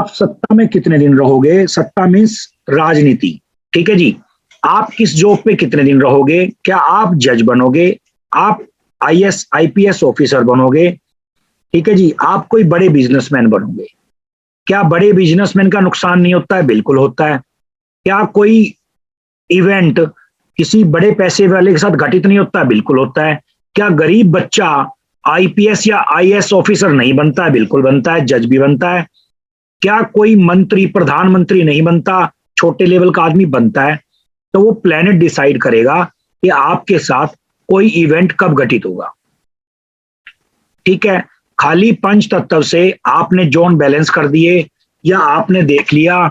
आप सत्ता में कितने दिन रहोगे? सत्ता मीन्स राजनीति, ठीक है जी। आप किस जॉब पे कितने दिन रहोगे? क्या आप जज बनोगे? आप आईएएस आईपीएस ऑफिसर बनोगे? ठीक है जी। आप कोई बड़े बिजनेसमैन बनोगे? क्या बड़े बिजनेसमैन का नुकसान नहीं होता है? बिल्कुल होता है। क्या कोई इवेंट किसी बड़े पैसे वाले के साथ घटित नहीं होता है? बिल्कुल होता है। क्या गरीब बच्चा आईपीएस या आईएएस ऑफिसर नहीं बनता है? बिल्कुल बनता है, जज भी बनता है। क्या कोई मंत्री प्रधानमंत्री नहीं बनता? छोटे लेवल का आदमी बनता है। तो वो प्लेनेट डिसाइड करेगा कि आपके साथ कोई इवेंट कब घटित होगा, ठीक है। खाली पंच तत्व से आपने जोन बैलेंस कर दिए, या आपने देख लिया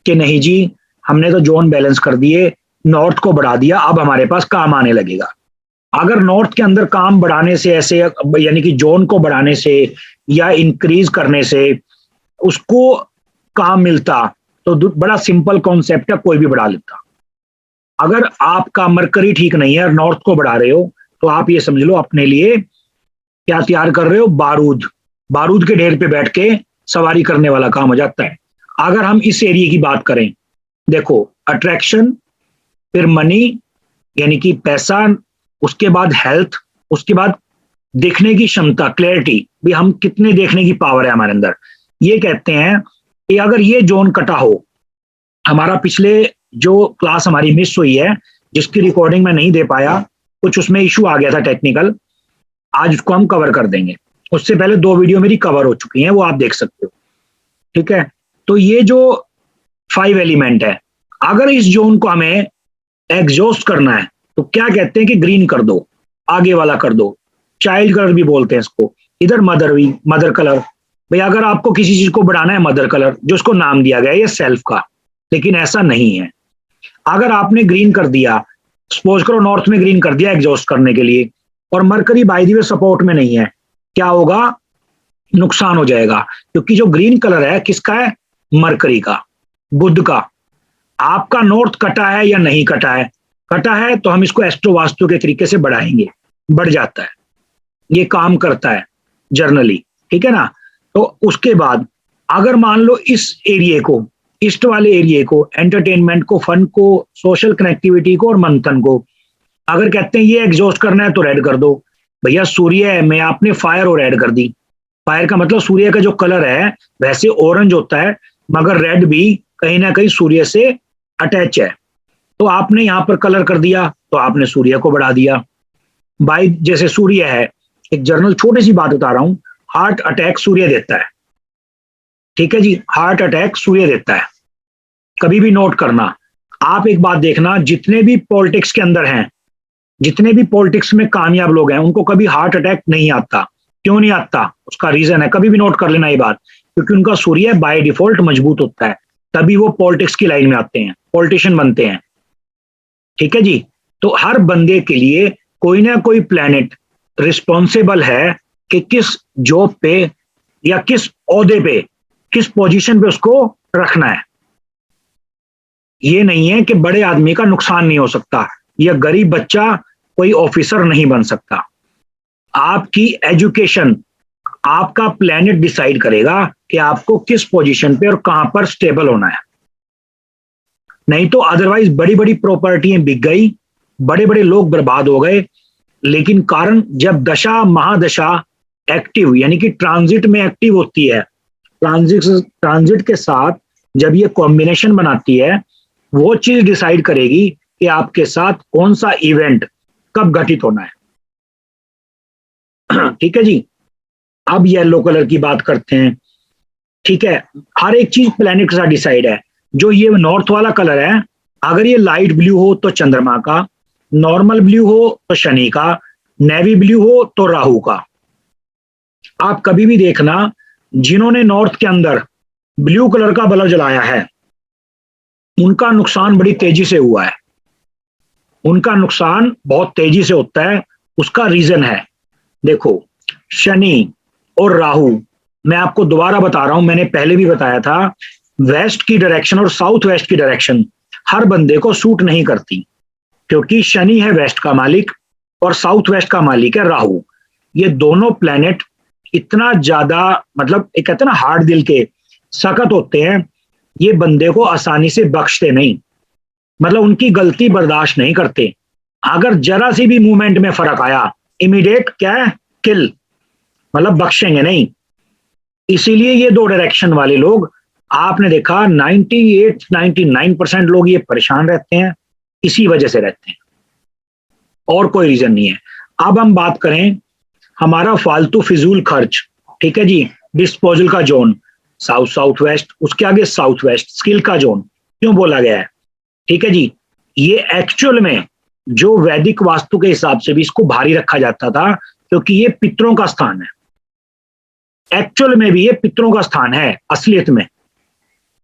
कि नहीं जी हमने तो जोन बैलेंस कर दिए, नॉर्थ को बढ़ा दिया, अब हमारे पास काम आने लगेगा। अगर नॉर्थ के अंदर काम बढ़ाने से ऐसे, यानी कि जोन को बढ़ाने से या इंक्रीज करने से उसको काम मिलता, तो बड़ा सिंपल कॉन्सेप्ट है, कोई भी बढ़ा लेता। अगर आपका मरकरी ठीक नहीं है और नॉर्थ को बढ़ा रहे हो, तो आप ये समझ लो अपने लिए क्या तैयार कर रहे हो? बारूद। बारूद के ढेर पे बैठ के सवारी करने वाला काम हो जाता है। अगर हम इस एरिया की बात करें, देखो अट्रैक्शन, फिर मनी यानी कि पैसा, उसके बाद हेल्थ, उसके बाद देखने की क्षमता, क्लैरिटी, भी हम कितने देखने की पावर है हमारे अंदर। ये कहते हैं कि अगर ये जोन कटा हो, हमारा पिछले जो क्लास हमारी मिस हुई है जिसकी रिकॉर्डिंग में नहीं दे पाया, कुछ उसमें इशू आ गया था टेक्निकल, आज उसको हम कवर कर देंगे। उससे पहले 2 वीडियो मेरी कवर हो चुकी हैं, वो आप देख सकते हो, ठीक है। तो ये जो 5 एलिमेंट है, अगर इस जोन को हमें एग्जॉस्ट करना है तो क्या कहते हैं कि ग्रीन कर दो, आगे वाला कर दो, चाइल्ड कलर भी बोलते हैं इसको। इधर मदर कलर, भाई अगर आपको किसी चीज को बढ़ाना है मदर कलर, जो उसको नाम दिया गया है ये सेल्फ का, लेकिन ऐसा नहीं है। अगर आपने ग्रीन कर दिया, सपोज करो नॉर्थ में ग्रीन कर दिया एग्जॉस्ट करने के लिए, और mercury by the way support में नहीं है, क्या होगा? नुकसान हो जाएगा, क्योंकि जो ग्रीन कलर है किसका है? मरकरी का, बुध का। आपका नॉर्थ कटा है या नहीं कटा है? कटा है तो हम इसको एस्ट्रो वास्तु के तरीके से बढ़ाएंगे, बढ़ जाता है, ये काम करता है जर्नली, ठीक है ना। तो उसके बाद अगर मान लो इस एरिया को, ईस्ट वाले एरिया को, एंटरटेनमेंट को, फन को, सोशल कनेक्टिविटी को और मंथन को, अगर कहते हैं ये एग्जॉस्ट करना है तो रेड कर दो। भैया सूर्य है, मैं आपने फायर और रेड कर दी। फायर का मतलब सूर्य का जो कलर है वैसे ऑरेंज होता है, मगर रेड भी कहीं ना कहीं सूर्य से अटैच है, तो आपने यहां पर कलर कर दिया तो आपने सूर्य को बढ़ा दिया। बाई जैसे सूर्य है, एक जर्नल छोटी सी बात बता रहा हूं, हार्ट अटैक सूर्य देता है, ठीक है जी, हार्ट अटैक सूर्य देता है। कभी भी नोट करना, आप एक बात देखना, जितने भी पॉलिटिक्स के अंदर हैं, जितने भी पॉलिटिक्स में कामयाब लोग हैं, उनको कभी हार्ट अटैक नहीं आता। क्यों नहीं आता? उसका रीजन है, कभी भी नोट कर लेना ये बात, क्योंकि उनका सूर्य बाय डिफॉल्ट मजबूत होता है, तभी वो पॉलिटिक्स की लाइन में आते हैं, पॉलिटिशियन बनते हैं, ठीक है जी। तो हर बंदे के लिए कोई ना कोई प्लैनेट रिस्पॉन्सिबल है कि किस जॉब पे या किस ओहदे पे, किस पोजीशन पे उसको रखना है। ये नहीं है कि बड़े आदमी का नुकसान नहीं हो सकता या गरीब बच्चा कोई ऑफिसर नहीं बन सकता। आपकी एजुकेशन, आपका प्लेनेट डिसाइड करेगा कि आपको किस पोजीशन पे और कहां पर स्टेबल होना है। नहीं तो अदरवाइज बड़ी बड़ी प्रॉपर्टियां बिक गई, बड़े बड़े लोग बर्बाद हो गए, लेकिन कारण जब दशा महादशा एक्टिव यानी कि ट्रांजिट में एक्टिव होती है, ट्रांजिट के साथ जब ये कॉम्बिनेशन बनाती है, वो चीज डिसाइड करेगी कि आपके साथ कौन सा इवेंट कब घटित होना है। ठीक है जी। अब येलो कलर की बात करते हैं, ठीक है। हर एक चीज प्लेनेट के साथ डिसाइड है। जो ये नॉर्थ वाला कलर है, अगर ये लाइट ब्लू हो तो चंद्रमा का, नॉर्मल ब्लू हो तो शनि का, नेवी ब्लू हो तो राहु का। आप कभी भी देखना, जिन्होंने नॉर्थ के अंदर ब्लू कलर का बल्ब जलाया है, उनका नुकसान बड़ी तेजी से हुआ है, उनका नुकसान बहुत तेजी से होता है। उसका रीजन है, देखो शनि और राहु, मैं आपको दोबारा बता रहा हूं, मैंने पहले भी बताया था, वेस्ट की डायरेक्शन और साउथ वेस्ट की डायरेक्शन हर बंदे को सूट नहीं करती, क्योंकि शनि है वेस्ट का मालिक और साउथ वेस्ट का मालिक है राहु। ये दोनों प्लेनेट इतना ज्यादा, मतलब एक कहते हैं ना हार्ड दिल के, सख्त होते हैं, ये बंदे को आसानी से बख्शते नहीं, मतलब उनकी गलती बर्दाश्त नहीं करते। अगर जरा सी भी मूवमेंट में फर्क आया, इमीडिएट क्या है, किल, मतलब बख्शेंगे नहीं। इसीलिए ये दो डायरेक्शन वाले लोग, आपने देखा 98-99% लोग ये परेशान रहते हैं, इसी वजह से रहते हैं, और कोई रीजन नहीं है। अब हम बात करें हमारा फालतू फिजूल खर्च, ठीक है जी, डिस्पोजल का जोन, साउथ साउथ वेस्ट, उसके आगे साउथ वेस्ट, स्किल का जोन क्यों बोला गया है, ठीक है जी, ये एक्चुअल में जो वैदिक वास्तु के हिसाब से भी इसको भारी रखा जाता था, क्योंकि ये पितरों का स्थान है, एक्चुअल में भी ये पितरों का स्थान है असलियत में,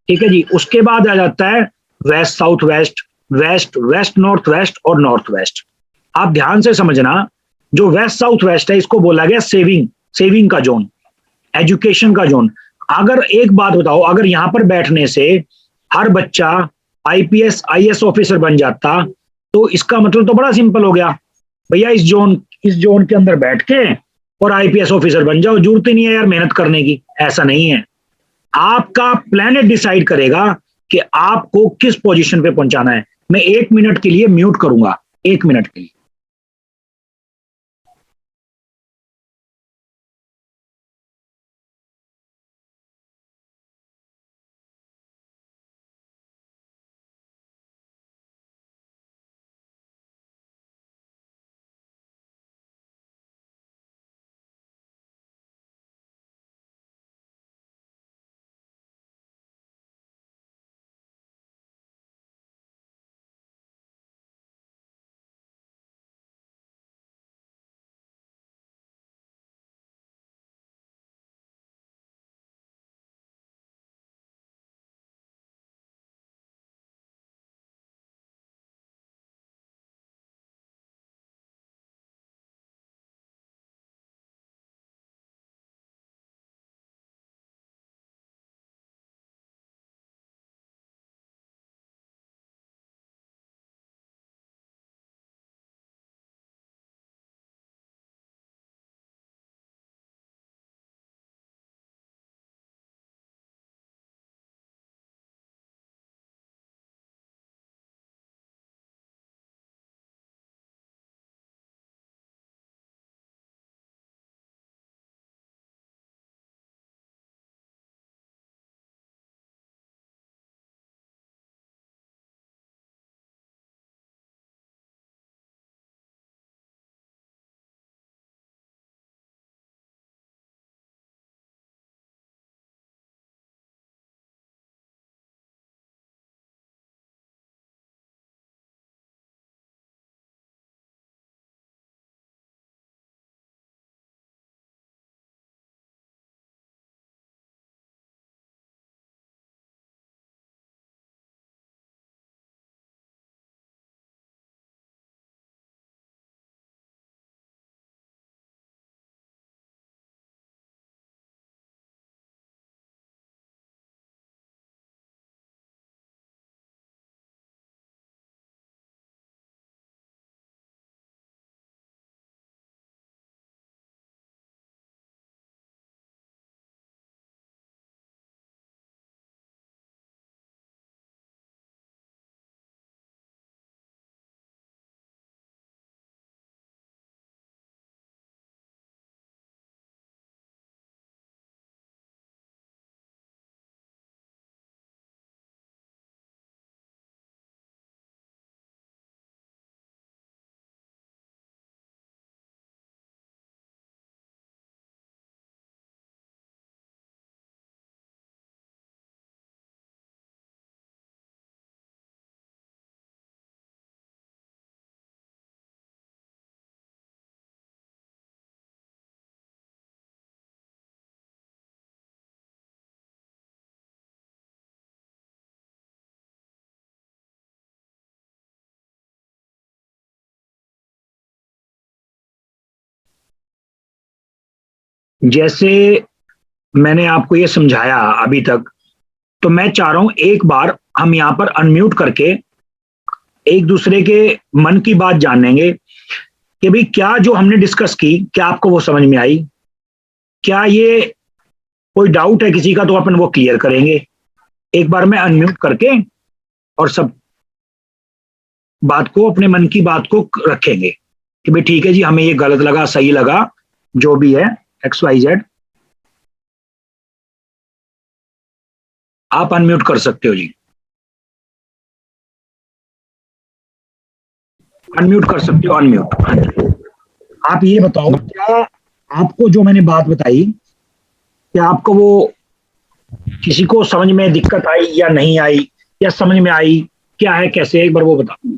ठीक है जी। उसके बाद आ जाता है west south west, west west north west और नॉर्थ वेस्ट। आप ध्यान से समझना, जो वेस्ट साउथ वेस्ट है इसको बोला गया सेविंग, सेविंग का जोन, एजुकेशन का जोन। अगर एक बात बताओ, अगर यहां पर बैठने से हर बच्चा आईपीएस आईएएस ऑफिसर बन जाता, तो इसका मतलब तो बड़ा सिंपल हो गया, भैया इस जोन के अंदर बैठ के और आईपीएस ऑफिसर बन जाओ, जरूरत ही नहीं है यार मेहनत करने की। ऐसा नहीं है, आपका प्लेनेट डिसाइड करेगा कि आपको किस पोजीशन पे पहुंचाना है। मैं 1 मिनट के लिए म्यूट करूंगा, 1 मिनट के लिए। जैसे मैंने आपको ये समझाया अभी तक, तो मैं चाह रहा हूं एक बार हम यहां पर अनम्यूट करके एक दूसरे के मन की बात जानेंगे कि भाई क्या जो हमने डिस्कस की, क्या आपको वो समझ में आई, क्या ये कोई डाउट है किसी का तो अपन वो क्लियर करेंगे। एक बार मैं अनम्यूट करके और सब बात को, अपने मन की बात को रखेंगे कि भाई ठीक है जी, हमें ये गलत लगा, सही लगा, जो भी है XYZ। आप अनम्यूट कर सकते हो जी, अनम्यूट कर सकते हो, अनम्यूट। आप ये बताओ, क्या आपको जो मैंने बात बताई, क्या आपको वो किसी को समझ में दिक्कत आई या नहीं आई, या समझ में आई, क्या है कैसे, एक बार वो बताओ।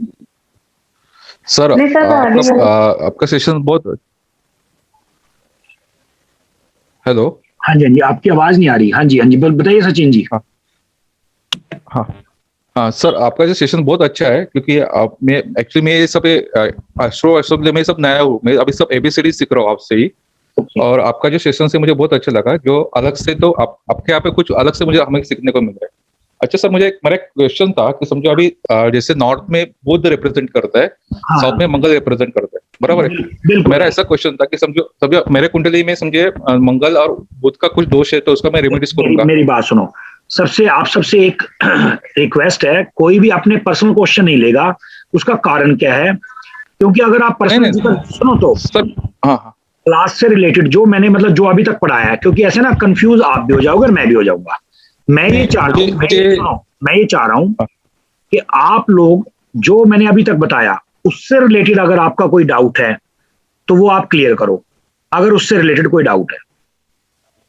सर आपका सेशन बहुत। हेलो। हाँ जी, हाँ जी, आपकी आवाज नहीं आ रही। हाँ जी, हाँ जी, बताइए सचिन जी। हाँ हाँ हाँ सर, आपका जो सेशन बहुत अच्छा है, क्योंकि आप मैं एक्चुअली मैं ये सब एस्ट्रो में सब नया हूँ, मैं अभी सब ABCD सीख रहा हूँ आपसे ही। और आपका जो सेशन से मुझे बहुत अच्छा लगा, जो अलग से तो आपके यहाँ पे कुछ अलग से मुझे हमें सीखने को मिल रहा है। अच्छा सर, मुझे मेरा क्वेश्चन था कि समझो अभी जैसे नॉर्थ में बुध रिप्रेजेंट करता है, हाँ, साउथ में मंगल रिप्रेजेंट करता है, बराबर है। तो बिल्कुल। मेरा ऐसा क्वेश्चन था कि समझो मेरे कुंडली में समझे मंगल और बुध का कुछ दोष है, तो उसका मैं रेमेडीज करूंगा। मेरी बात सुनो, सबसे एक रिक्वेस्ट है, कोई भी अपने पर्सनल क्वेश्चन नहीं लेगा, उसका कारण क्या है, क्योंकि अगर आप नहीं पर्सनल नहीं सुनो तो सर। हाँ हाँ। क्लास से रिलेटेड जो मैंने मतलब जो अभी तक पढ़ाया है, क्योंकि ऐसे ना कंफ्यूज आप भी हो जाओगे और मैं भी हो जाऊंगा। मैं ये चाह रहा हूँ, मैं ये चाह रहा हूँ हाँ, कि आप लोग जो मैंने अभी तक बताया उससे रिलेटेड अगर आपका कोई डाउट है तो वो आप क्लियर करो, अगर उससे रिलेटेड कोई डाउट है।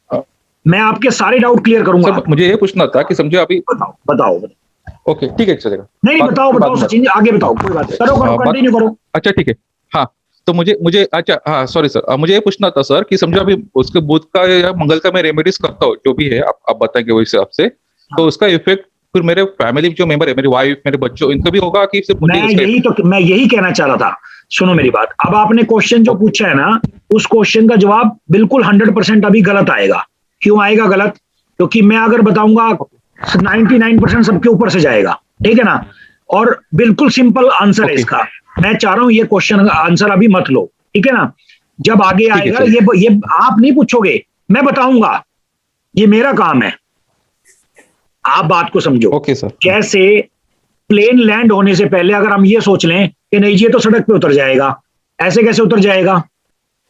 हाँ। मैं आपके सारे डाउट क्लियर करूंगा। सर मुझे ये पूछना था कि समझो अभी। बताओ बताओ बताओ। ओके ठीक है, चलेगा। नहीं, बताओ बताओ सचिन जी, आगे बताओ, कोई बात, करो करो, कंटिन्यू करो। अच्छा ठीक है। हाँ, तो मुझे मुझे अच्छा, हाँ सॉरी सर, मुझे ये पूछना था सर कि समझो अभी उसके बुध का या मंगल का मैं रेमेडीज करता हूँ, जो भी है आप बताएंगे वो हिसाब से, तो उसका इफेक्ट फिर मेरे फैमिली जो मेंबर है, मेरी वाइफ, मेरे बच्चों, इनको भी होगा कि सिर्फ मुझे इसका इफेक्ट? मैं यही कहना चाह रहा था। सुनो मेरी बात, अब आपने क्वेश्चन जो पूछा है ना, उस क्वेश्चन का जवाब बिल्कुल 100% अभी गलत आएगा। क्यों आएगा गलत? क्योंकि मैं अगर बताऊंगा 99% सबके ऊपर से जाएगा, ठीक है ना। और बिल्कुल सिंपल आंसर है इसका। मैं चाह रहा हूं ये क्वेश्चन आंसर अभी मत लो, ठीक है ना। जब आगे आएगा ये आप नहीं पूछोगे, मैं बताऊंगा, ये मेरा काम है। आप बात को समझो। Okay sir. जैसे प्लेन लैंड होने से पहले अगर हम ये सोच लें कि नहीं ये तो सड़क पे उतर जाएगा, ऐसे कैसे उतर जाएगा?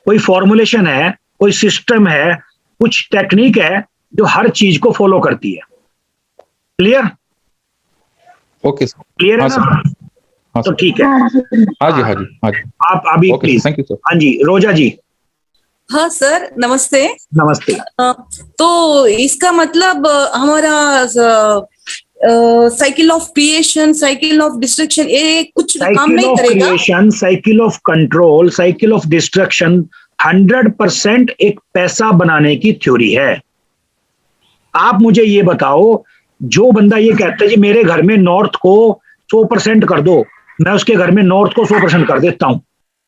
कोई फॉर्मुलेशन है, कोई सिस्टम है, कुछ टेक्निक है जो हर चीज को फॉलो करती है। क्लियर? Okay sir. क्लियर है हाँ ना? सर। हाँ तो सर। ठीक है, हाँ जी, हाँ जी, हाँ जी। आप अभी okay please. Sir, thank you sir. हाँ जी, रोजा जी। हाँ सर, नमस्ते। नमस्ते। तो इसका मतलब हमारा cycle of creation, cycle of destruction, ये कुछ काम साइकिल नहीं ऑफ करेगा? Creation, cycle of control, cycle of destruction 100% एक पैसा बनाने की थ्योरी है। आप मुझे ये बताओ, जो बंदा ये कहता है जी मेरे घर में नॉर्थ को 100% कर दो, मैं उसके घर में नॉर्थ को 100% कर देता हूं,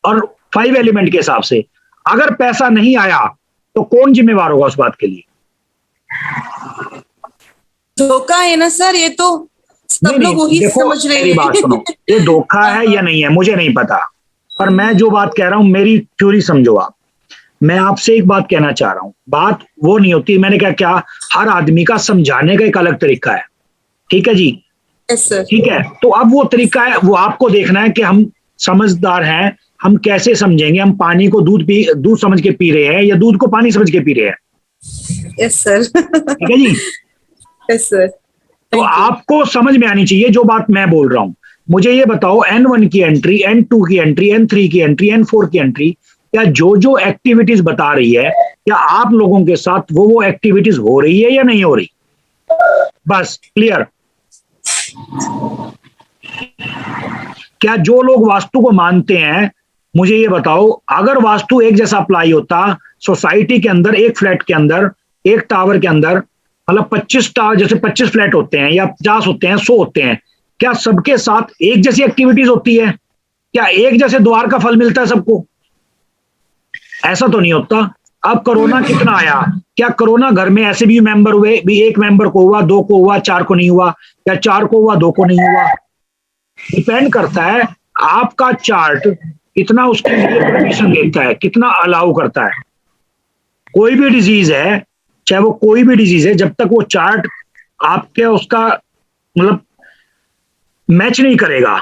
और 5 एलिमेंट के हिसाब से, अगर पैसा नहीं आया तो कौन जिम्मेवार होगा उस बात के लिए? धोखा है ना सर, ये तो सब लोग वही देखो समझ रहे मेरी बात सुनो, हैं। ये धोखा है या नहीं है मुझे नहीं पता, पर मैं जो बात कह रहा हूं मेरी थ्योरी समझो आप। मैं आपसे एक बात कहना चाह रहा हूं, बात वो नहीं होती, मैंने कहा क्या, हर आदमी का समझाने का एक अलग तरीका है, ठीक है जी। Yes sir. ठीक है, तो अब वो तरीका है, वो आपको देखना है कि हम समझदार हैं, हम कैसे समझेंगे, हम पानी को दूध समझ के पी रहे हैं या दूध को पानी समझ के पी रहे हैं। Yes sir. ठीक है जी। Yes sir. तो आपको समझ में आनी चाहिए जो बात मैं बोल रहा हूं। मुझे ये बताओ, N1 की एंट्री, N2 की एंट्री, N3 की एंट्री, N4 की एंट्री, क्या जो एक्टिविटीज बता रही है, क्या आप लोगों के साथ वो एक्टिविटीज हो रही है या नहीं हो रही? बस क्लियर। क्या जो लोग वास्तु को मानते हैं, मुझे ये बताओ, अगर वास्तु एक जैसा अप्लाई होता सोसाइटी के अंदर, एक फ्लैट के अंदर, एक टावर के अंदर, मतलब 25 टावर, जैसे 25 फ्लैट होते हैं या 50 होते हैं, 100 होते हैं, क्या सबके साथ एक जैसी एक्टिविटीज होती है? क्या एक जैसे द्वार का फल मिलता है सबको? ऐसा तो नहीं होता। अब कोरोना कितना आया, क्या कोरोना घर में ऐसे भी मेंबर हुए, भी एक मेंबर को हुआ, 2 को हुआ, 4 को नहीं हुआ, या 4 को हुआ, 2 को नहीं हुआ? डिपेंड करता है आपका चार्ट कितना उसके लिए परमिशन देता है, कितना अलाउ करता है। कोई भी डिजीज है, चाहे वो कोई भी डिजीज है, जब तक वो चार्ट आपके उसका मतलब मैच नहीं करेगा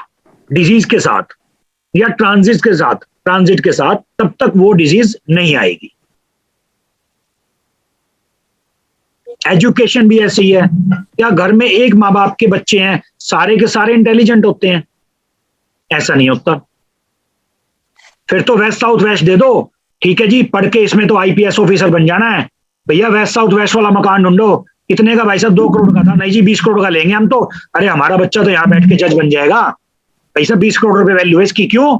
डिजीज के साथ या ट्रांजिट के साथ, तब तक वो डिजीज नहीं आएगी। एजुकेशन भी ऐसी है, क्या घर में एक माँ बाप के बच्चे हैं सारे के सारे इंटेलिजेंट होते हैं? ऐसा नहीं होता। फिर तो वेस्ट साउथ वेस्ट दे दो, ठीक है जी, पढ़ के इसमें तो आईपीएस ऑफिसर बन जाना है, भैया वेस्ट साउथ वेस्ट वाला मकान ढूंढो, कितने का भाई साहब? 2 करोड़ का था, नहीं जी 20 करोड़ का लेंगे हम तो। अरे हमारा बच्चा तो यहाँ बैठ के जज बन जाएगा, भाई साहब 20 करोड़ रुपए वैल्यू है इसकी। क्यों?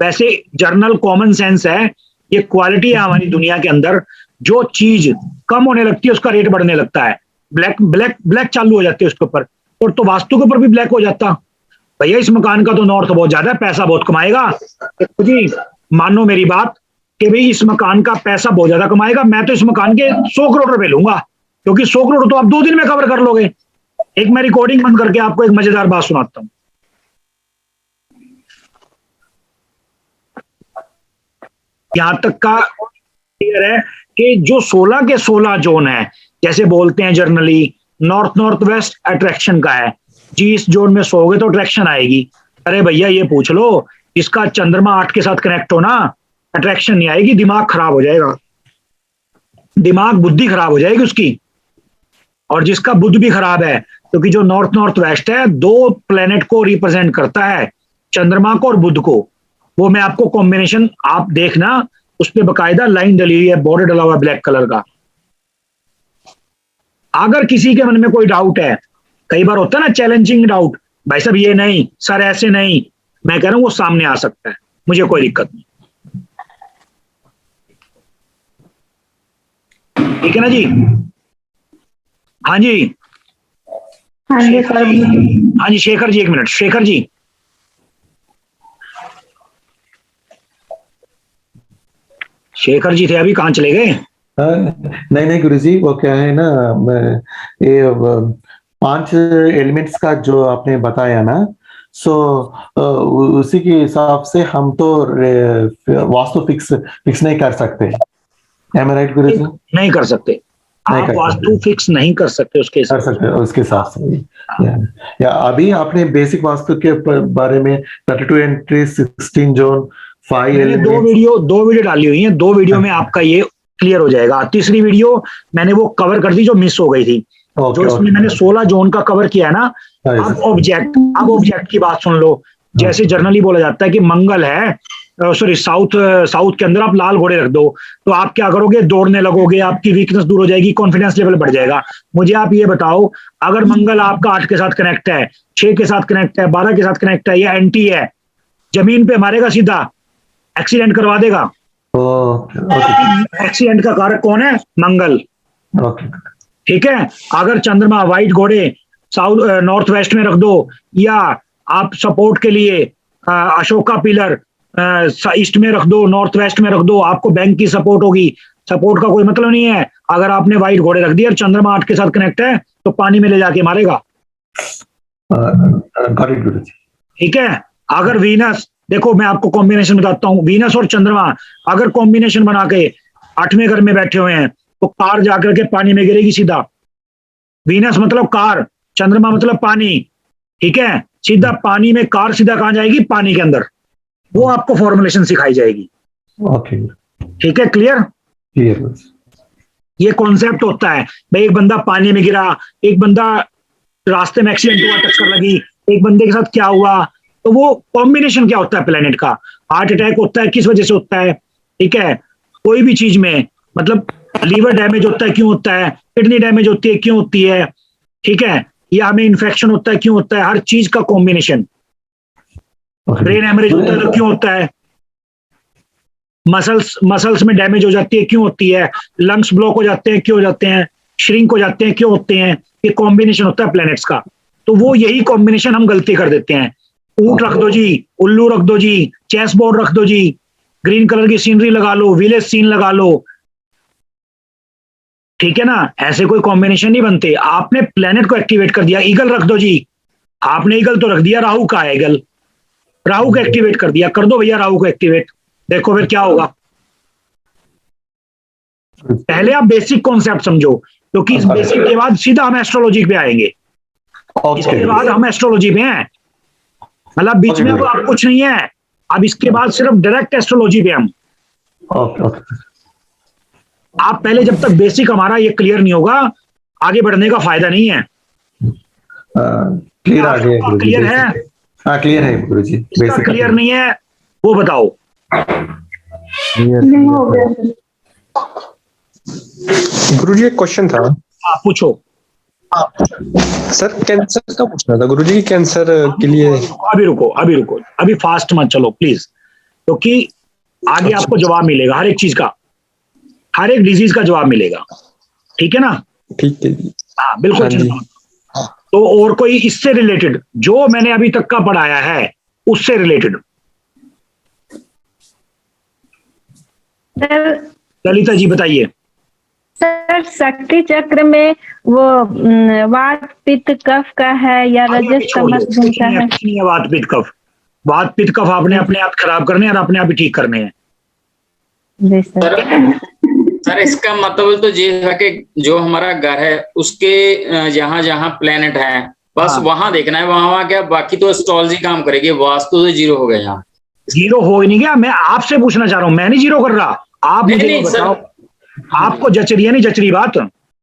वैसे जर्नल कॉमन सेंस है, ये क्वालिटी है हमारी दुनिया के अंदर, जो चीज कम होने लगती है उसका रेट बढ़ने लगता है, ब्लैक ब्लैक ब्लैक चालू हो जाती है उसके ऊपर, और तो वास्तु के ऊपर भी ब्लैक हो जाता। भैया इस मकान का तो नॉर्थ बहुत ज्यादा है, पैसा बहुत कमाएगा, तो जी मानो मेरी बात कि भाई इस मकान का पैसा बहुत ज्यादा कमाएगा, मैं तो इस मकान के 100 करोड़ रुपए लूंगा, क्योंकि 100 करोड़ तो आप 2 दिन में कवर कर लोगे। एक मैं रिकॉर्डिंग बंद करके आपको एक मजेदार बात सुनाता हूं। यहां तक का क्लियर है कि जो 16 के 16 जोन है, जैसे बोलते हैं generally north north west attraction का है जी, इस जोन में सोओगे तो अट्रैक्शन आएगी। अरे भैया ये पूछ लो, इसका चंद्रमा 8 के साथ कनेक्ट हो ना, अट्रैक्शन नहीं आएगी, दिमाग खराब हो जाएगा, दिमाग बुद्धि खराब हो जाएगी उसकी। और जिसका बुद्ध भी खराब है, क्योंकि जो नॉर्थ नॉर्थ वेस्ट है 2 प्लेनेट को रिप्रेजेंट करता है, चंद्रमा को और बुध को। वो मैं आपको कॉम्बिनेशन आप देखना, उस पर बकायदा लाइन डली हुई है, बॉर्डर डला हुआ ब्लैक कलर का। अगर किसी के मन में कोई डाउट है, कई बार होता है ना चैलेंजिंग डाउट, भाई साहब ये नहीं सर ऐसे नहीं, मैं कह रहा हूं वो सामने आ सकता है, मुझे कोई दिक्कत नहीं। ठीक है ना जी? हाँ जी, हाँ जी सर। हाँ जी शेखर जी, 1 मिनट शेखर जी। शेखर जी थे अभी, कहाँ चले गए? नहीं नहीं गुरुजी, वो क्या है ना, ये 5 एलिमेंट्स का जो आपने बताया ना, सो उसी के हिसाब से हम तो वास्तु फिक्स नहीं कर सकते। Am I right गुरुजी? नहीं कर सकते, आप वास्तु फिक्स नहीं कर सकते उसके हिसाब से। या अभी आपने बेसिक वास्तु के बारे में 32 एंट्री 16 जोन 5 दो वीडियो डाली हुई हैं, 2 वीडियो में आपका ये क्लियर हो जाएगा। तीसरी वीडियो मैंने वो कवर कर दी जो मिस हो गई थी। जो इसमें मैंने 16 जोन का कवर किया है ना। अब ऑब्जेक्ट की बात सुन लो। जैसे जर्नली बोला जाता है कि मंगल है, सॉरी साउथ के अंदर आप लाल घोड़े रख दो, तो आप क्या करोगे? दौड़ने लगोगे, आपकी वीकनेस दूर हो जाएगी, कॉन्फिडेंस लेवल बढ़ जाएगा। मुझे आप ये बताओ, अगर मंगल आपका 8 के साथ कनेक्ट है, 6 के साथ कनेक्ट है, 12 के साथ कनेक्ट है, या एंटी है, जमीन पे मारेगा सीधा, एक्सीडेंट करवा देगा। एक्सीडेंट का कारक कौन है? मंगल। ठीक है। अगर चंद्रमा व्हाइट घोड़े नॉर्थ वेस्ट में रख दो, या आप सपोर्ट के लिए अशोका पिलर ईस्ट में रख दो, नॉर्थ वेस्ट में रख दो, आपको बैंक की सपोर्ट होगी। सपोर्ट का कोई मतलब नहीं है। अगर आपने व्हाइट घोड़े रख दिए और चंद्रमा 8 के साथ कनेक्ट है, तो पानी में ले जाके मारेगा। ठीक है। अगर वीनस, देखो मैं आपको कॉम्बिनेशन बताता हूं, वीनस और चंद्रमा अगर कॉम्बिनेशन बना के 8वें घर में बैठे हुए हैं, तो कार जाकर के पानी में गिरेगी सीधा। वीनस मतलब कार, चंद्रमा मतलब पानी। ठीक है। सीधा पानी में कार सीधा कहां जाएगी? पानी के अंदर। वो आपको फॉर्मुलेशन सिखाई जाएगी। ठीक है। क्लियर। ये कॉन्सेप्ट होता है भाई, एक बंदा पानी में गिरा, एक बंदा रास्ते में एक्सीडेंट हुआ, टक्कर लगी, एक बंदे के साथ क्या हुआ, तो वो कॉम्बिनेशन क्या होता है प्लेनेट का। हार्ट अटैक होता है, किस वजह से होता है? ठीक है। कोई भी चीज में, मतलब लीवर डैमेज होता है, क्यों होता है? किडनी डैमेज होती है, क्यों होती है? ठीक है। या हमें इन्फेक्शन होता है, क्यों होता है? हर चीज का कॉम्बिनेशन। ब्रेन हेमरेज होता है तो क्यों होता है? मसल्स में डैमेज हो जाती है, क्यों होती है? लंग्स ब्लॉक हो जाते हैं, क्यों हो जाते हैं? श्रिंक हो जाते हैं, क्यों होते हैं? ये कॉम्बिनेशन होता है प्लैनेट्स का। तो वो यही कॉम्बिनेशन हम गलती कर देते हैं। ऊंट रख दो जी, उल्लू रख दो जी, चेस बोर्ड रख दो जी, ग्रीन कलर की सीनरी लगा लो, विलेज सीन लगा लो। ठीक है ना। ऐसे कोई कॉम्बिनेशन नहीं बनते। आपने प्लेनेट को एक्टिवेट कर दिया। ईगल रख दो जी, आपने ईगल तो रख दिया, राहु का है ईगल, राहु को एक्टिवेट कर दिया। कर दो भैया राहु को एक्टिवेट, देखो फिर क्या होगा। पहले आप बेसिक कॉन्सेप्ट समझो, क्योंकि इस बेसिक के बाद सीधा हम एस्ट्रोलॉजी पे आएंगे। इसके बाद हम एस्ट्रोलॉजी पे हैं, मतलब बीच में अब आप कुछ नहीं है, अब इसके बाद सिर्फ डायरेक्ट एस्ट्रोलॉजी पे हम। ओके आप पहले जब तक बेसिक हमारा ये क्लियर नहीं होगा, आगे बढ़ने का फायदा नहीं है। क्लियर आ गया गुरुजी। क्लियर है? हाँ क्लियर है गुरुजी। इसका क्लियर नहीं है वो बताओ। नहीं हो गया गुरुजी एक क्वेश्चन था। हाँ पूछो। सर कैंसर का पूछना था गुरुजी, कैंसर के लिए। अभी रुको, अभी फास्ट मत चलो प्लीज, क्योंकि आगे आपको जवाब मिलेगा हर एक चीज का, हर एक डिजीज का जवाब मिलेगा, ठीक है ना? ठीक है। हाँ बिल्कुल। हाँ जी। तो और कोई इससे रिलेटेड जो मैंने अभी तक का पढ़ाया है उससे रिलेटेड? सर। ललिता जी बताइए। सर शक्ति चक्र में वो वात पित्त कफ का है या रजस तमस गुण का है? कुछ नहीं है वात पित्त कफ। वात पित्त कफ आपने अपने आप खराब करने हैं और अपने आप ही ठीक करने हैं। जी सर। सर इसका मतलब तो ये है कि जो हमारा घर है उसके जहाँ जहाँ प्लेनेट है बस वहां देखना है, वहां क्या, बाकी तो एस्ट्रोलॉजी काम करेगी। वास्तु तो जीरो हो गया यहाँ। जीरो हो ही नहीं गया, मैं आपसे पूछना चाह रहा हूँ, मैं नहीं जीरो कर रहा। आप मुझे नहीं, बताओ, आपको जच रही है नहीं जच रही बात?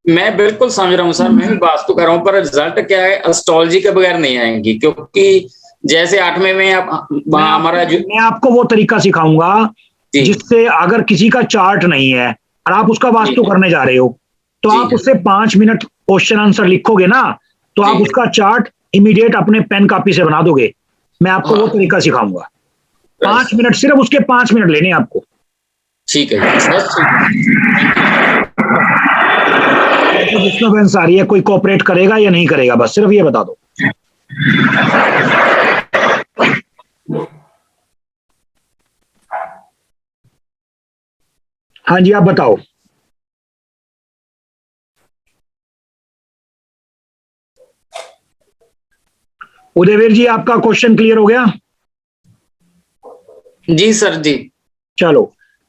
मैं बिल्कुल समझ रहा हूँ सर, मैं भी वास्तु कर रहा हूँ, पर रिजल्ट क्या है एस्ट्रोलॉजी के बगैर नहीं आएंगी, क्योंकि जैसे 8वें में हमारा जो मैं आपको वो तरीका सिखाऊंगा जिससे अगर किसी का चार्ट नहीं है और आप उसका वास्तु करने जा रहे हो तो आप उससे 5 मिनट क्वेश्चन आंसर लिखोगे ना, तो आप उसका चार्ट इमीडिएट अपने पेन कॉपी से बना दोगे। मैं आपको वो तरीका सिखाऊंगा। 5 मिनट, सिर्फ उसके 5 मिनट लेने आपको। ठीक है। डिस्टर्बेंस आ रही है, कोई कोऑपरेट करेगा या नहीं करेगा, बस सिर्फ ये बता दो। हाँ जी आप बताओ। उदयवीर जी आपका क्वेश्चन क्लियर हो गया? जी सर जी। चलो,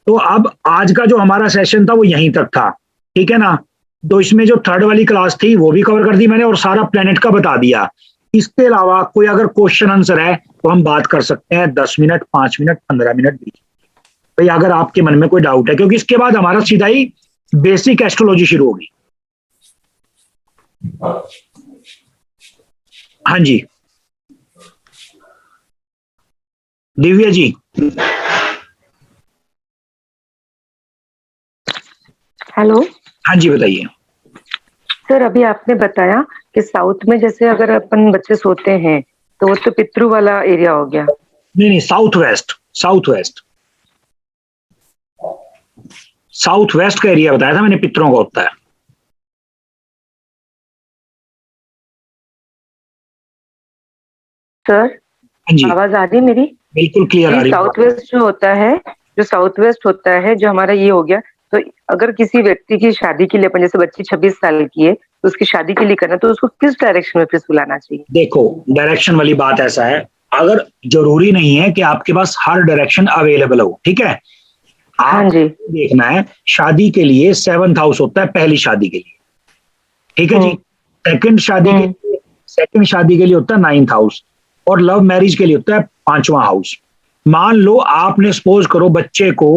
तो अब आज का जो हमारा सेशन था वो यहीं तक था, ठीक है ना? तो इसमें जो थर्ड वाली क्लास थी वो भी कवर कर दी मैंने और सारा प्लेनेट का बता दिया। इसके अलावा कोई अगर क्वेश्चन आंसर है तो हम बात कर सकते हैं 10 मिनट, 5 मिनट, 15 मिनट भी, भाई अगर आपके मन में कोई डाउट है, क्योंकि इसके बाद हमारा सीधा ही बेसिक एस्ट्रोलॉजी शुरू होगी। हाँ जी दिव्या जी। हेलो। हाँ जी बताइए। सर अभी आपने बताया कि साउथ में जैसे अगर अपन बच्चे सोते हैं तो वो तो पितृ वाला एरिया हो गया। नहीं, south west, south waste, south waste का एरिया बताया था मैंने, पितरों का होता है। सर आवाज आ रही मेरी? बिल्कुल क्लियर आ रही है। साउथ वेस्ट जो होता है, जो साउथ वेस्ट होता है, जो हमारा ये हो गया, तो अगर किसी व्यक्ति की शादी के लिए अपन, जैसे बच्ची 26 साल की है तो उसकी शादी के लिए करना, तो उसको किस डायरेक्शन में फिर बुलाना चाहिए? देखो डायरेक्शन वाली बात ऐसा है, अगर जरूरी नहीं है कि आपके पास हर डायरेक्शन अवेलेबल हो, ठीक है? आप देखना है शादी के लिए 7th हाउस होता है पहली शादी के लिए, ठीक है जी? सेकंड शादी के लिए होता है 9th हाउस और लव मैरिज के लिए होता है 5वां हाउस। मान लो आपने सपोज करो बच्चे को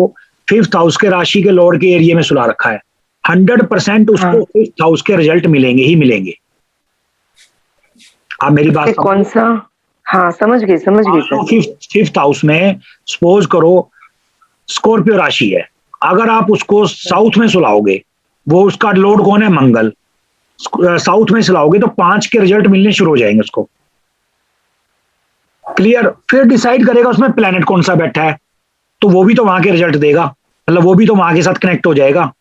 5th हाउस के राशि के लॉर्ड के एरिया में सुला रखा है, 100% उसको 5th हाउस के रिजल्ट मिलेंगे ही मिलेंगे। आप मेरी बात कौन सा? हाँ समझ गई सर। 5th हाउस में सपोज करो स्कॉर्पियो राशि है, अगर आप उसको साउथ में सुलाओगे, वो उसका लॉर्ड कौन है? मंगल। साउथ में सुलाओगे तो 5 के रिजल्ट मिलने शुरू हो जाएंगे उसको। क्लियर? फिर डिसाइड करेगा उसमें प्लेनेट कौन सा बैठा है, तो वो भी तो वहां के रिजल्ट देगा, मतलब वो भी तो वहां के साथ कनेक्ट हो जाएगा।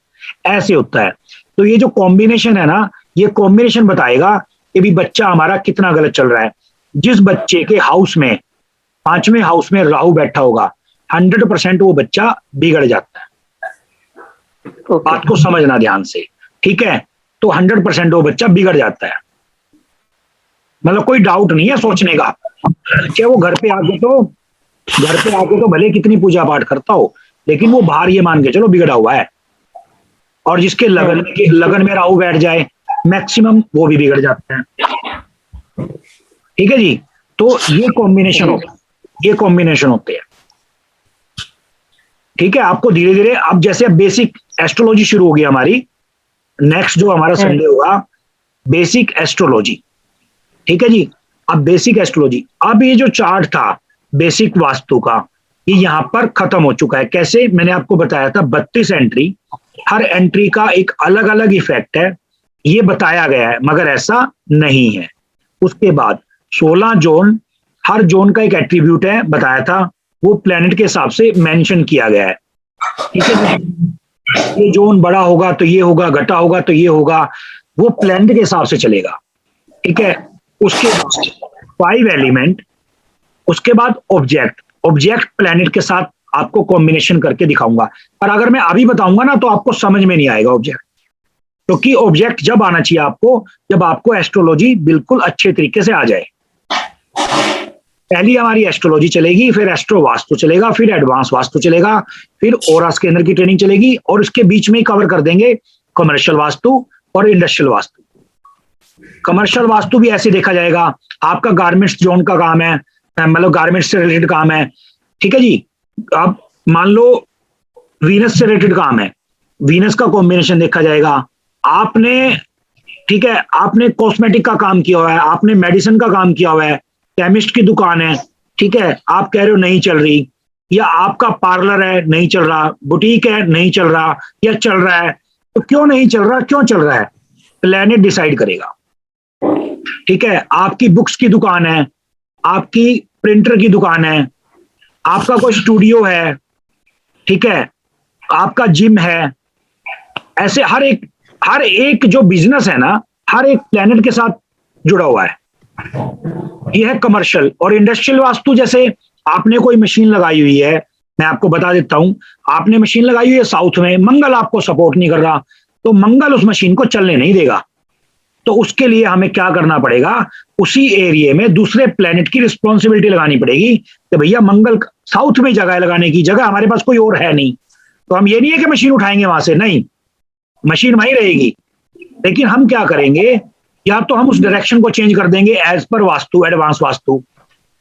ऐसे होता है। तो ये जो कॉम्बिनेशन है ना, ये कॉम्बिनेशन बताएगा कि भी बच्चा हमारा कितना गलत चल रहा है। जिस बच्चे के हाउस में 5वें हाउस में राहु बैठा होगा 100% वो बच्चा बिगड़ जाता है। बात को समझना ध्यान से, ठीक है? तो 100% वो बच्चा बिगड़ जाता है, मतलब कोई डाउट नहीं है सोचने का। क्या वो घर पे आके तो भले कितनी पूजा पाठ करता हो, लेकिन वो बाहर ये मान के चलो बिगड़ा हुआ है। और जिसके लगन में राहु बैठ जाए मैक्सिमम वो भी बिगड़ जाते हैं। ठीक है जी, तो ये कॉम्बिनेशन होते हैं। ठीक है, आपको धीरे धीरे अब जैसे बेसिक एस्ट्रोलॉजी शुरू होगी हमारी, नेक्स्ट जो हमारा संडे होगा बेसिक एस्ट्रोलॉजी। ठीक है जी, अब बेसिक एस्ट्रोलॉजी, अब ये जो चार्ट था बेसिक वास्तु का, ये यहाँ पर खत्म हो चुका है। कैसे, मैंने आपको बताया था 32 एंट्री, हर एंट्री का एक अलग अलग इफेक्ट है, ये बताया गया है, मगर ऐसा नहीं है। उसके बाद 16 जोन, हर जोन का एक एट्रीब्यूट है, बताया था, वो प्लेनेट के हिसाब से मेंशन किया गया है। ठीक है, ये जोन बड़ा होगा तो ये होगा, घटा होगा तो ये होगा, वो प्लेनेट के हिसाब से चलेगा। ठीक है, उसके बाद 5 एलिमेंट, उसके बाद ऑब्जेक्ट प्लेनेट के साथ आपको कॉम्बिनेशन करके दिखाऊंगा। पर अगर मैं अभी बताऊंगा ना तो आपको समझ में नहीं आएगा ऑब्जेक्ट, क्योंकि ऑब्जेक्ट जब आना चाहिए आपको, जब आपको एस्ट्रोलॉजी बिल्कुल अच्छे तरीके से आ जाए। पहली हमारी एस्ट्रोलॉजी चलेगी, फिर एस्ट्रो वास्तु चलेगा, फिर एडवांस वास्तु चलेगा, फिर ओरास के अंदर की ट्रेनिंग चलेगी, और इसके बीच में ही कवर कर देंगे कमर्शियल वास्तु और इंडस्ट्रियल वास्तु। कमर्शियल वास्तु भी ऐसे देखा जाएगा, आपका गारमेंट्स जोन का काम है, मतलब गारमेंट्स से रिलेटेड काम है। ठीक है जी, अब मान लो वीनस से रिलेटेड काम है, वीनस का कॉम्बिनेशन देखा जाएगा। आपने, ठीक है, आपने कॉस्मेटिक का काम किया हुआ है, आपने मेडिसिन का काम किया हुआ है, केमिस्ट की दुकान है, ठीक है, आप कह रहे हो नहीं चल रही, या आपका पार्लर है नहीं चल रहा, बुटीक है नहीं चल रहा, या चल रहा है, तो क्यों नहीं चल रहा, क्यों चल रहा है, प्लेनेट डिसाइड करेगा। ठीक है, आपकी बुक्स की दुकान है, आपकी प्रिंटर की दुकान है, आपका कोई स्टूडियो है, ठीक है, आपका जिम है, ऐसे हर एक जो बिजनेस है ना, हर एक प्लेनेट के साथ जुड़ा हुआ है। यह है कमर्शियल। और इंडस्ट्रियल वास्तु, जैसे आपने कोई मशीन लगाई हुई है, मैं आपको बता देता हूं, आपने मशीन लगाई हुई है साउथ में, मंगल आपको सपोर्ट नहीं कर रहा, तो मंगल उस मशीन को चलने नहीं देगा। तो उसके लिए हमें क्या करना पड़ेगा, उसी एरिया में दूसरे प्लेनेट की रिस्पॉन्सिबिलिटी लगानी पड़ेगी कि भैया मंगल साउथ में जगह लगाने की जगह हमारे पास कोई और है नहीं, तो हम ये नहीं है कि मशीन उठाएंगे वहां से, नहीं, मशीन वहीं रहेगी, लेकिन हम क्या करेंगे, या तो हम उस डायरेक्शन को चेंज कर देंगे as per vastu, advance vastu.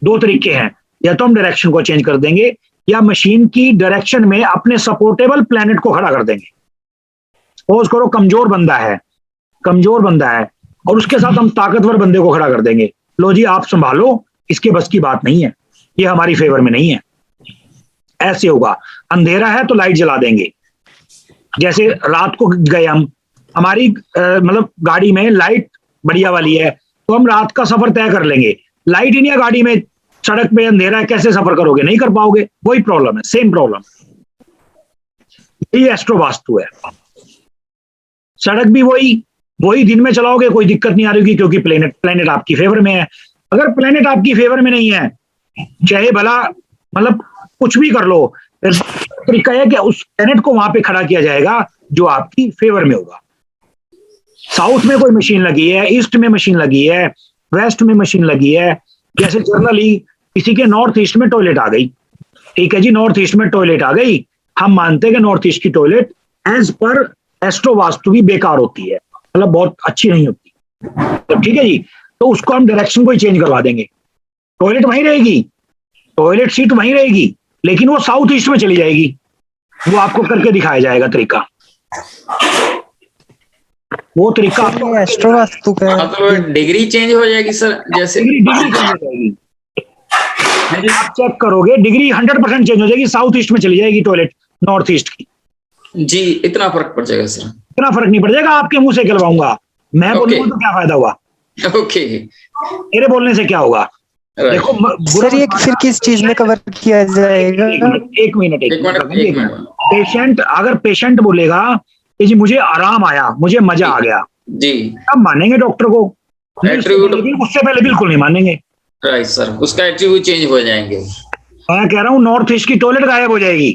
2 तरीके हैं, या तो हम डायरेक्शन को चेंज कर देंगे, या मशीन की डायरेक्शन में अपने सपोर्टेबल प्लेनेट को खड़ा कर देंगे। सपोज करो कमजोर बंदा है और उसके साथ हम ताकतवर बंदे को खड़ा कर देंगे, लो जी आप संभालो, इसके बस की बात नहीं है, ये हमारी फेवर में नहीं है। ऐसे होगा, अंधेरा है तो लाइट जला देंगे, जैसे रात को गए हम, हमारी मतलब गाड़ी में लाइट बढ़िया वाली है, तो हम रात का सफर तय कर लेंगे। लाइट ही नहीं है गाड़ी में, सड़क पे अंधेरा है, कैसे सफर करोगे, नहीं कर पाओगे। वही प्रॉब्लम है, सेम प्रॉब्लम। ये एस्ट्रो वास्तु है। सड़क भी वही दिन में चलाओगे, कोई दिक्कत नहीं आ रही, क्योंकि प्लेनेट आपकी फेवर में है। अगर प्लेनेट आपकी फेवर में नहीं है, चाहे भला मतलब कुछ भी कर लो, तरीका है कि उस प्लेनेट को वहां पे खड़ा किया जाएगा जो आपकी फेवर में होगा। साउथ में कोई मशीन लगी है, ईस्ट में मशीन लगी है, वेस्ट में मशीन लगी है, जैसे जनरली किसी के नॉर्थ ईस्ट में टॉयलेट आ गई, ठीक है जी, नॉर्थ ईस्ट में टॉयलेट आ गई, हम मानते हैं कि नॉर्थ ईस्ट की टॉयलेट एज पर एस्ट्रो वास्तु भी बेकार होती है, मतलब बहुत अच्छी नहीं होती, तो ठीक है जी, तो उसको हम डायरेक्शन को ही चेंज करवा देंगे। टॉयलेट वहीं रहेगी, टॉयलेट सीट वहीं रहेगी, लेकिन वो साउथ ईस्ट में चली जाएगी, वो आपको करके दिखाया जाएगा तरीका, वो तरीका आपको एस्ट्रो वास्तु का मतलब डिग्री चेंज हो जाएगी सर, जैसे डिग्री चेंज हो जाएगी। आप चेक करोगे डिग्री 100% चेंज हो जाएगी, साउथ ईस्ट में चली जाएगी टॉयलेट नॉर्थ ईस्ट की। जी, इतना फर्क पड़ जाएगा सर? इतना फर्क नहीं पड़ जाएगा, आपके मुंह से कहलवाऊंगा, मैं बोलूंगा तो क्या फायदा हुआ, ओके, मेरे बोलने से क्या होगा। देखो सर, ये फिर किस चीज में कवर किया जाएगा? एक मिनट पेशेंट, अगर पेशेंट बोलेगा कि जी मुझे आराम आया, मुझे मजा आ गया, जी, तब मानेंगे डॉक्टर को, उससे पहले बिल्कुल नहीं मानेंगे। राइट सर, उसका एट्रीब्यूट चेंज हो जाएंगे। मैं कह रहा हूँ नॉर्थ ईस्ट की टॉयलेट गायब हो जाएगी।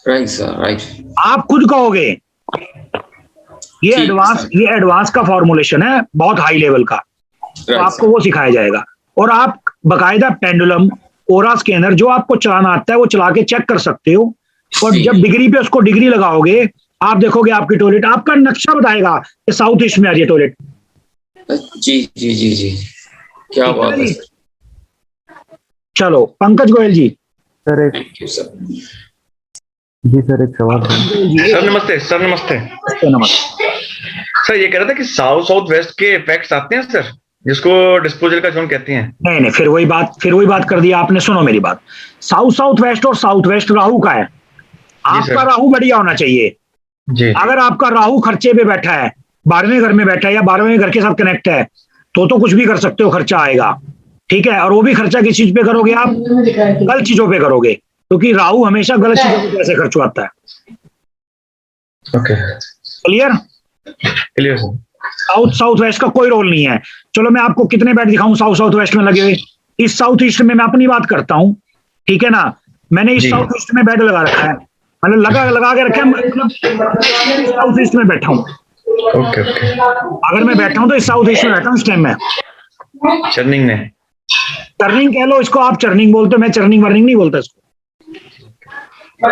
राइट सर, राइट, आप खुद कहोगे। ये एडवांस का फॉर्मुलेशन है, बहुत हाई लेवल का, तो आपको वो सिखाया जाएगा। और आप बकायदा पेंडुलम ओरास के अंदर जो आपको चलाना आता है वो चला के चेक कर सकते हो, और जब डिग्री पे उसको डिग्री लगाओगे आप देखोगे आपकी टॉयलेट, आपका नक्शा बताएगा कि साउथ ईस्ट में आ रही है टॉयलेट। जी जी जी जी, क्या ठीक है बात है जी। सर, चलो पंकज गोयल जी। सर एक थैंक यू सर। जी सर एक सवाल था। सर नमस्ते, सर नमस्ते। नमस्ते। सर ये कह रहा था कि साउथ साउथ वेस्ट के इफेक्ट्स आते हैं सर, जिसको डिस्पोजल का जोन कहते हैं। नहीं नहीं, फिर वही बात कर दी आपने। सुनो मेरी बात, साउथ वेस्ट और साउथ वेस्ट राहु का है। आपका सर। राहु बढ़िया होना चाहिए। जी अगर आपका राहु खर्चे पे बैठा है, 12वें घर में बैठा है या 12वें घर के साथ कनेक्ट है, तो कुछ भी कर सकते हो, खर्चा आएगा। ठीक है, और वो भी खर्चा किस चीज पे करोगे आप? गलत चीजों पे करोगे, क्योंकि राहु हमेशा गलत चीजों पे पैसे खर्च आता है। Okay, clear? Clear sir. South west का कोई रोल नहीं है। चलो मैं आपको कितने बेड दिखाऊं साउथ वेस्ट में लगे हुए। इस साउथ ईस्ट में मैं अपनी बात करता हूं, ठीक है ना। मैंने इस जी। साउथ ईस्ट में बेड लगा रखा है, मतलब लगा के रखा है, मतलब साउथ ईस्ट में बैठा हूं। ओके ओके, अगर मैं बैठा हूं तो इस साउथ ईस्ट में बैठा हूं इस टाइम में। चर्निंग में। टर्निंग कह लो इसको, आप चर्निंग बोलते हो, मैं चर्निंग वर्निंग नहीं बोलता इसको। सर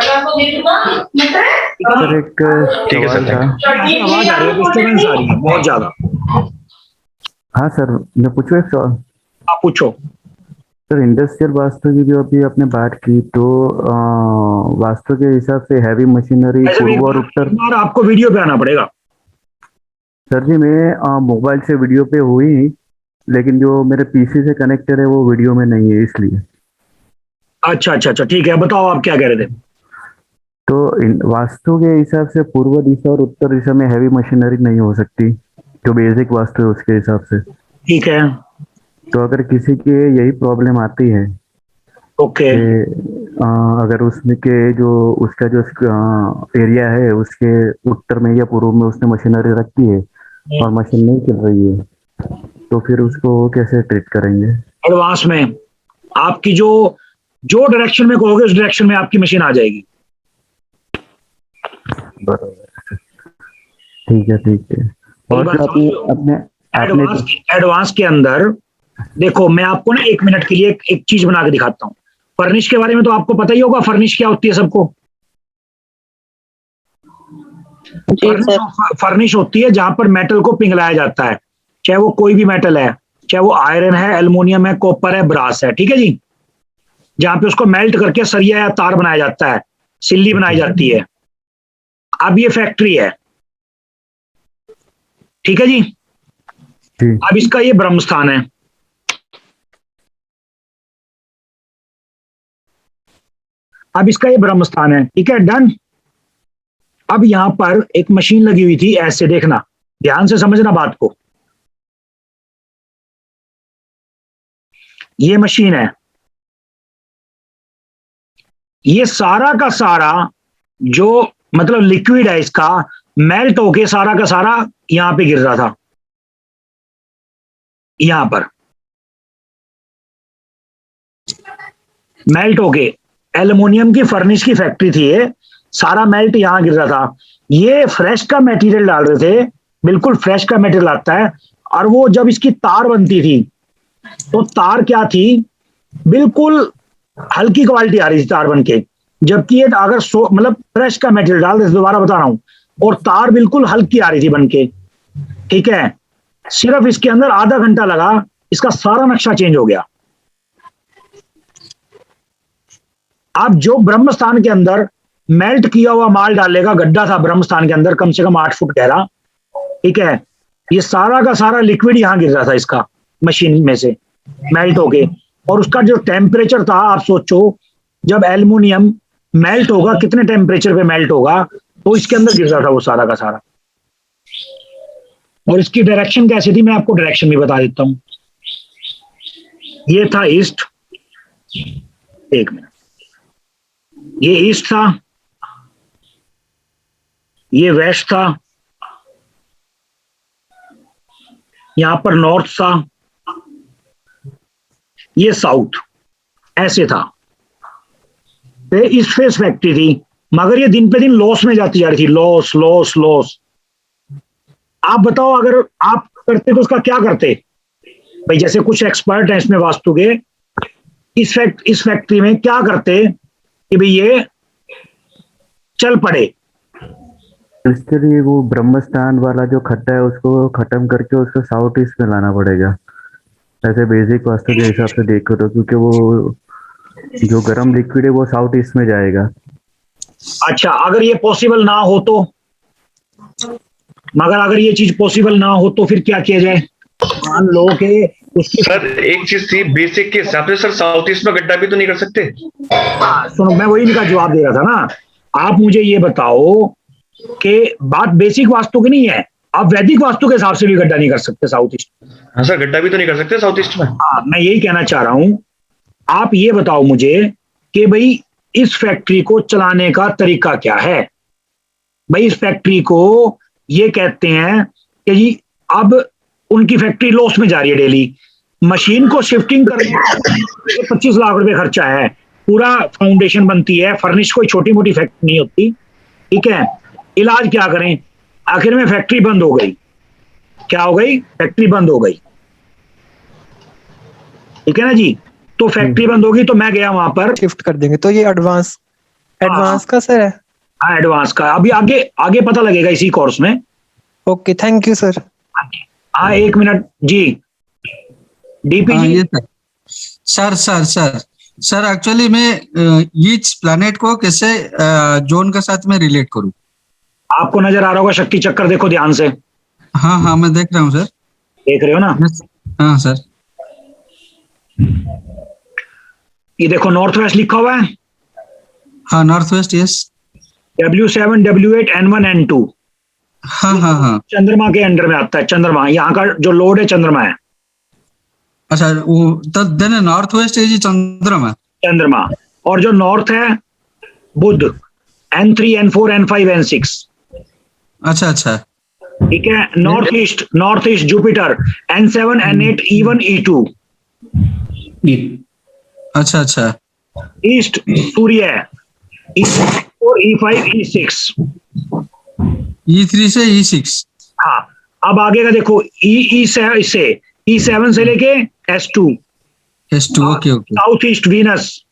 एक ठीक है सवाल सर, था। ऐसी आवाज आ रही है, डिस्टर्बेंस आ रही है बहुत ज्यादा। हाँ सर मैं पूछूं एक सवाल? आप पूछो। सर इंडस्ट्रियल वास्तु की जो अभी आपने बात की, तो वास्तु के हिसाब से हैवी मशीनरी ऐसे भी पूर्व और उत्तर। बार आपको वीडियो पे आना पड़ेगा। सर जी मैं मोबाइल से वीडियो पे हुई, लेकिन जो मेरे पीसी से कनेक्टेड है वो वीडियो में नहीं है, इसलिए। अच्छा, ठीक है, बताओ आप क्या कह रहे थे। तो वास्तु के हिसाब से पूर्व दिशा और उत्तर दिशा में हैवी मशीनरी नहीं हो सकती, जो बेसिक वास्तु है उसके हिसाब से। ठीक है, तो अगर किसी के यही प्रॉब्लम आती है ओके। कि अगर उसमें के जो उसका जो एरिया है उसके उत्तर में या पूर्व में उसने मशीनरी रखी है और मशीन नहीं चल रही है, तो फिर उसको कैसे ट्रीट करेंगे? एडवांस में आपकी जो डायरेक्शन में कहोगे उस डायरेक्शन में आपकी मशीन आ जाएगी। बराबर, ठीक है। और जो अपने एडवांस के अंदर देखो, मैं आपको ना 1 मिनट के लिए एक चीज बना के दिखाता हूँ। फर्निश के बारे में तो आपको पता ही होगा, फर्निश क्या होती है सबको। फर्निश होती है जहां पर मेटल को पिघलाया जाता है, चाहे वो कोई भी मेटल है, चाहे वो आयरन है, एल्युमिनियम है, कॉपर है, ब्रास है। ठीक है जी, जहां पे उसको मेल्ट करके सरिया या तार बनाया जाता है, सिल्ली बनाई जाती है। अब ये फैक्ट्री है, ठीक है जी। अब इसका ये ब्रह्म स्थान है। ठीक है, डन। अब यहां पर एक मशीन लगी हुई थी, ऐसे देखना, ध्यान से समझना बात को। ये मशीन है, ये सारा का सारा जो मतलब लिक्विड है इसका मेल्ट होके सारा का सारा यहां पे गिर रहा था, यहां पर मेल्ट होके। एल्युमिनियम की फर्निश की फैक्ट्री थी ये, सारा मेल्ट यहां गिर रहा था। ये फ्रेश का मटेरियल डाल रहे थे, बिल्कुल फ्रेश का मटेरियल आता है। और वो जब इसकी तार बनती थी तो तार क्या थी, बिल्कुल हल्की क्वालिटी आ रही थी तार बन के, जबकि ये अगर मतलब फ्रेश का मटेरियल डाल रहे थे, दोबारा बता रहा हूं, और तार बिल्कुल हल्की आ रही थी बन के। ठीक है, सिर्फ इसके अंदर आधा घंटा लगा, इसका सारा नक्शा चेंज हो गया। आप जो ब्रह्म स्थान के अंदर मेल्ट किया हुआ माल डालेगा, गड्ढा था ब्रह्म स्थान के अंदर कम से कम 8 फुट गहरा, ठीक है, ये सारा का सारा लिक्विड यहां गिर रहा था इसका मशीन में से मेल्ट होके। और उसका जो टेम्परेचर था, आप सोचो जब एल्युमिनियम मेल्ट होगा कितने टेम्परेचर पे मेल्ट होगा, तो इसके अंदर गिर रहा था वो सारा का सारा। और इसकी डायरेक्शन कैसी थी, मैं आपको डायरेक्शन भी बता देता हूं। ये था ईस्ट, 1 मिनट, ये ईस्ट था, ये वेस्ट था, यहां पर नॉर्थ था, ये साउथ, ऐसे था। तो इस फेस फैक्ट्री थी, मगर ये दिन पे दिन लॉस में जाती जा रही थी, लॉस लॉस लॉस। आप बताओ अगर आप करते तो उसका क्या करते भाई? जैसे कुछ एक्सपर्ट हैं इसमें वास्तु के, इस फैक्ट्री में क्या करते कि भाई ये चल पड़े, इसके लिए वो ब्रह्मस्थान वाला जो खड्डा है उसको खत्म करके उसको साउथ ईस्ट में लाना पड़ेगा, ऐसे बेसिक वास्तु के हिसाब से देखो तो, क्योंकि वो जो गर्म लिक्विड है वो साउथ ईस्ट में जाएगा। अच्छा, अगर ये पॉसिबल ना हो तो, मगर अगर ये चीज पॉसिबल ना हो तो फिर क्या किया जाए? मान लो कि उसकी सर एक चीज थी बेसिक के हिसाब से, सर साउथ ईस्ट में गड्ढा भी तो नहीं कर सकते? सुनो, मैं वही इनका जवाब दे रहा था ना। आप मुझे ये बताओ कि बात बेसिक वास्तु की नहीं है, आप वैदिक वास्तु के हिसाब से भी गड्ढा नहीं कर सकते साउथ ईस्ट। हाँ सर, गड्ढा भी तो नहीं कर सकते साउथ ईस्ट में। हाँ, मैं यही कहना चाह रहा हूं। आप ये बताओ मुझे कि भाई इस फैक्ट्री को चलाने का तरीका क्या है? भाई इस फैक्ट्री को ये कहते हैं कि जी अब उनकी फैक्ट्री लॉस में जा रही है डेली, मशीन को शिफ्टिंग करने में 25 लाख रुपए खर्चा है, पूरा फाउंडेशन बनती है, फर्निश कोई छोटी मोटी फैक्ट्री नहीं होती, ठीक है। इलाज क्या करें? आखिर में फैक्ट्री बंद हो गई। क्या हो गई? फैक्ट्री बंद हो गई, ठीक है ना जी। तो फैक्ट्री बंद होगी तो मैं गया वहां पर, शिफ्ट कर देंगे। तो ये एडवांस का सर है? हाँ एडवांस का, अभी आगे आगे पता लगेगा इसी कोर्स में। Okay, thank you sir. हाँ एक मिनट जी, डीपी जी। ये sir sir sir sir actually मैं ईच प्लैनेट को कैसे जोन के साथ में रिलेट करूं? आपको नजर आ रहा होगा शक्ति चक्कर, देखो ध्यान से। हाँ हाँ मैं देख रहा हूँ सर। देख रहे हो ना? हाँ सर। ये देखो नॉर्थ वेस्ट लिखा हुआ है। हाँ north west, yes. W7 W8 N1 N2। हाँ हाँ हाँ। चंद्रमा के अंडर में आता है। चंद्रमा, यहाँ का जो लोड है चंद्रमा है। अच्छा, वो तो देन नॉर्थ वेस्ट इज चंद्रमा। चंद्रमा, और जो नॉर्थ है बुध, N3 N4 N5 N6। अच्छा अच्छा, ठीक है। North east Jupiter, N7 N8 E1 E2। अच्छा अच्छा। ईस्ट सूर्य, E4 E5 E6। E3 से E6। हाँ, अब आगे का देखो, E7 से लेके S2। Okay okay. South east Venus.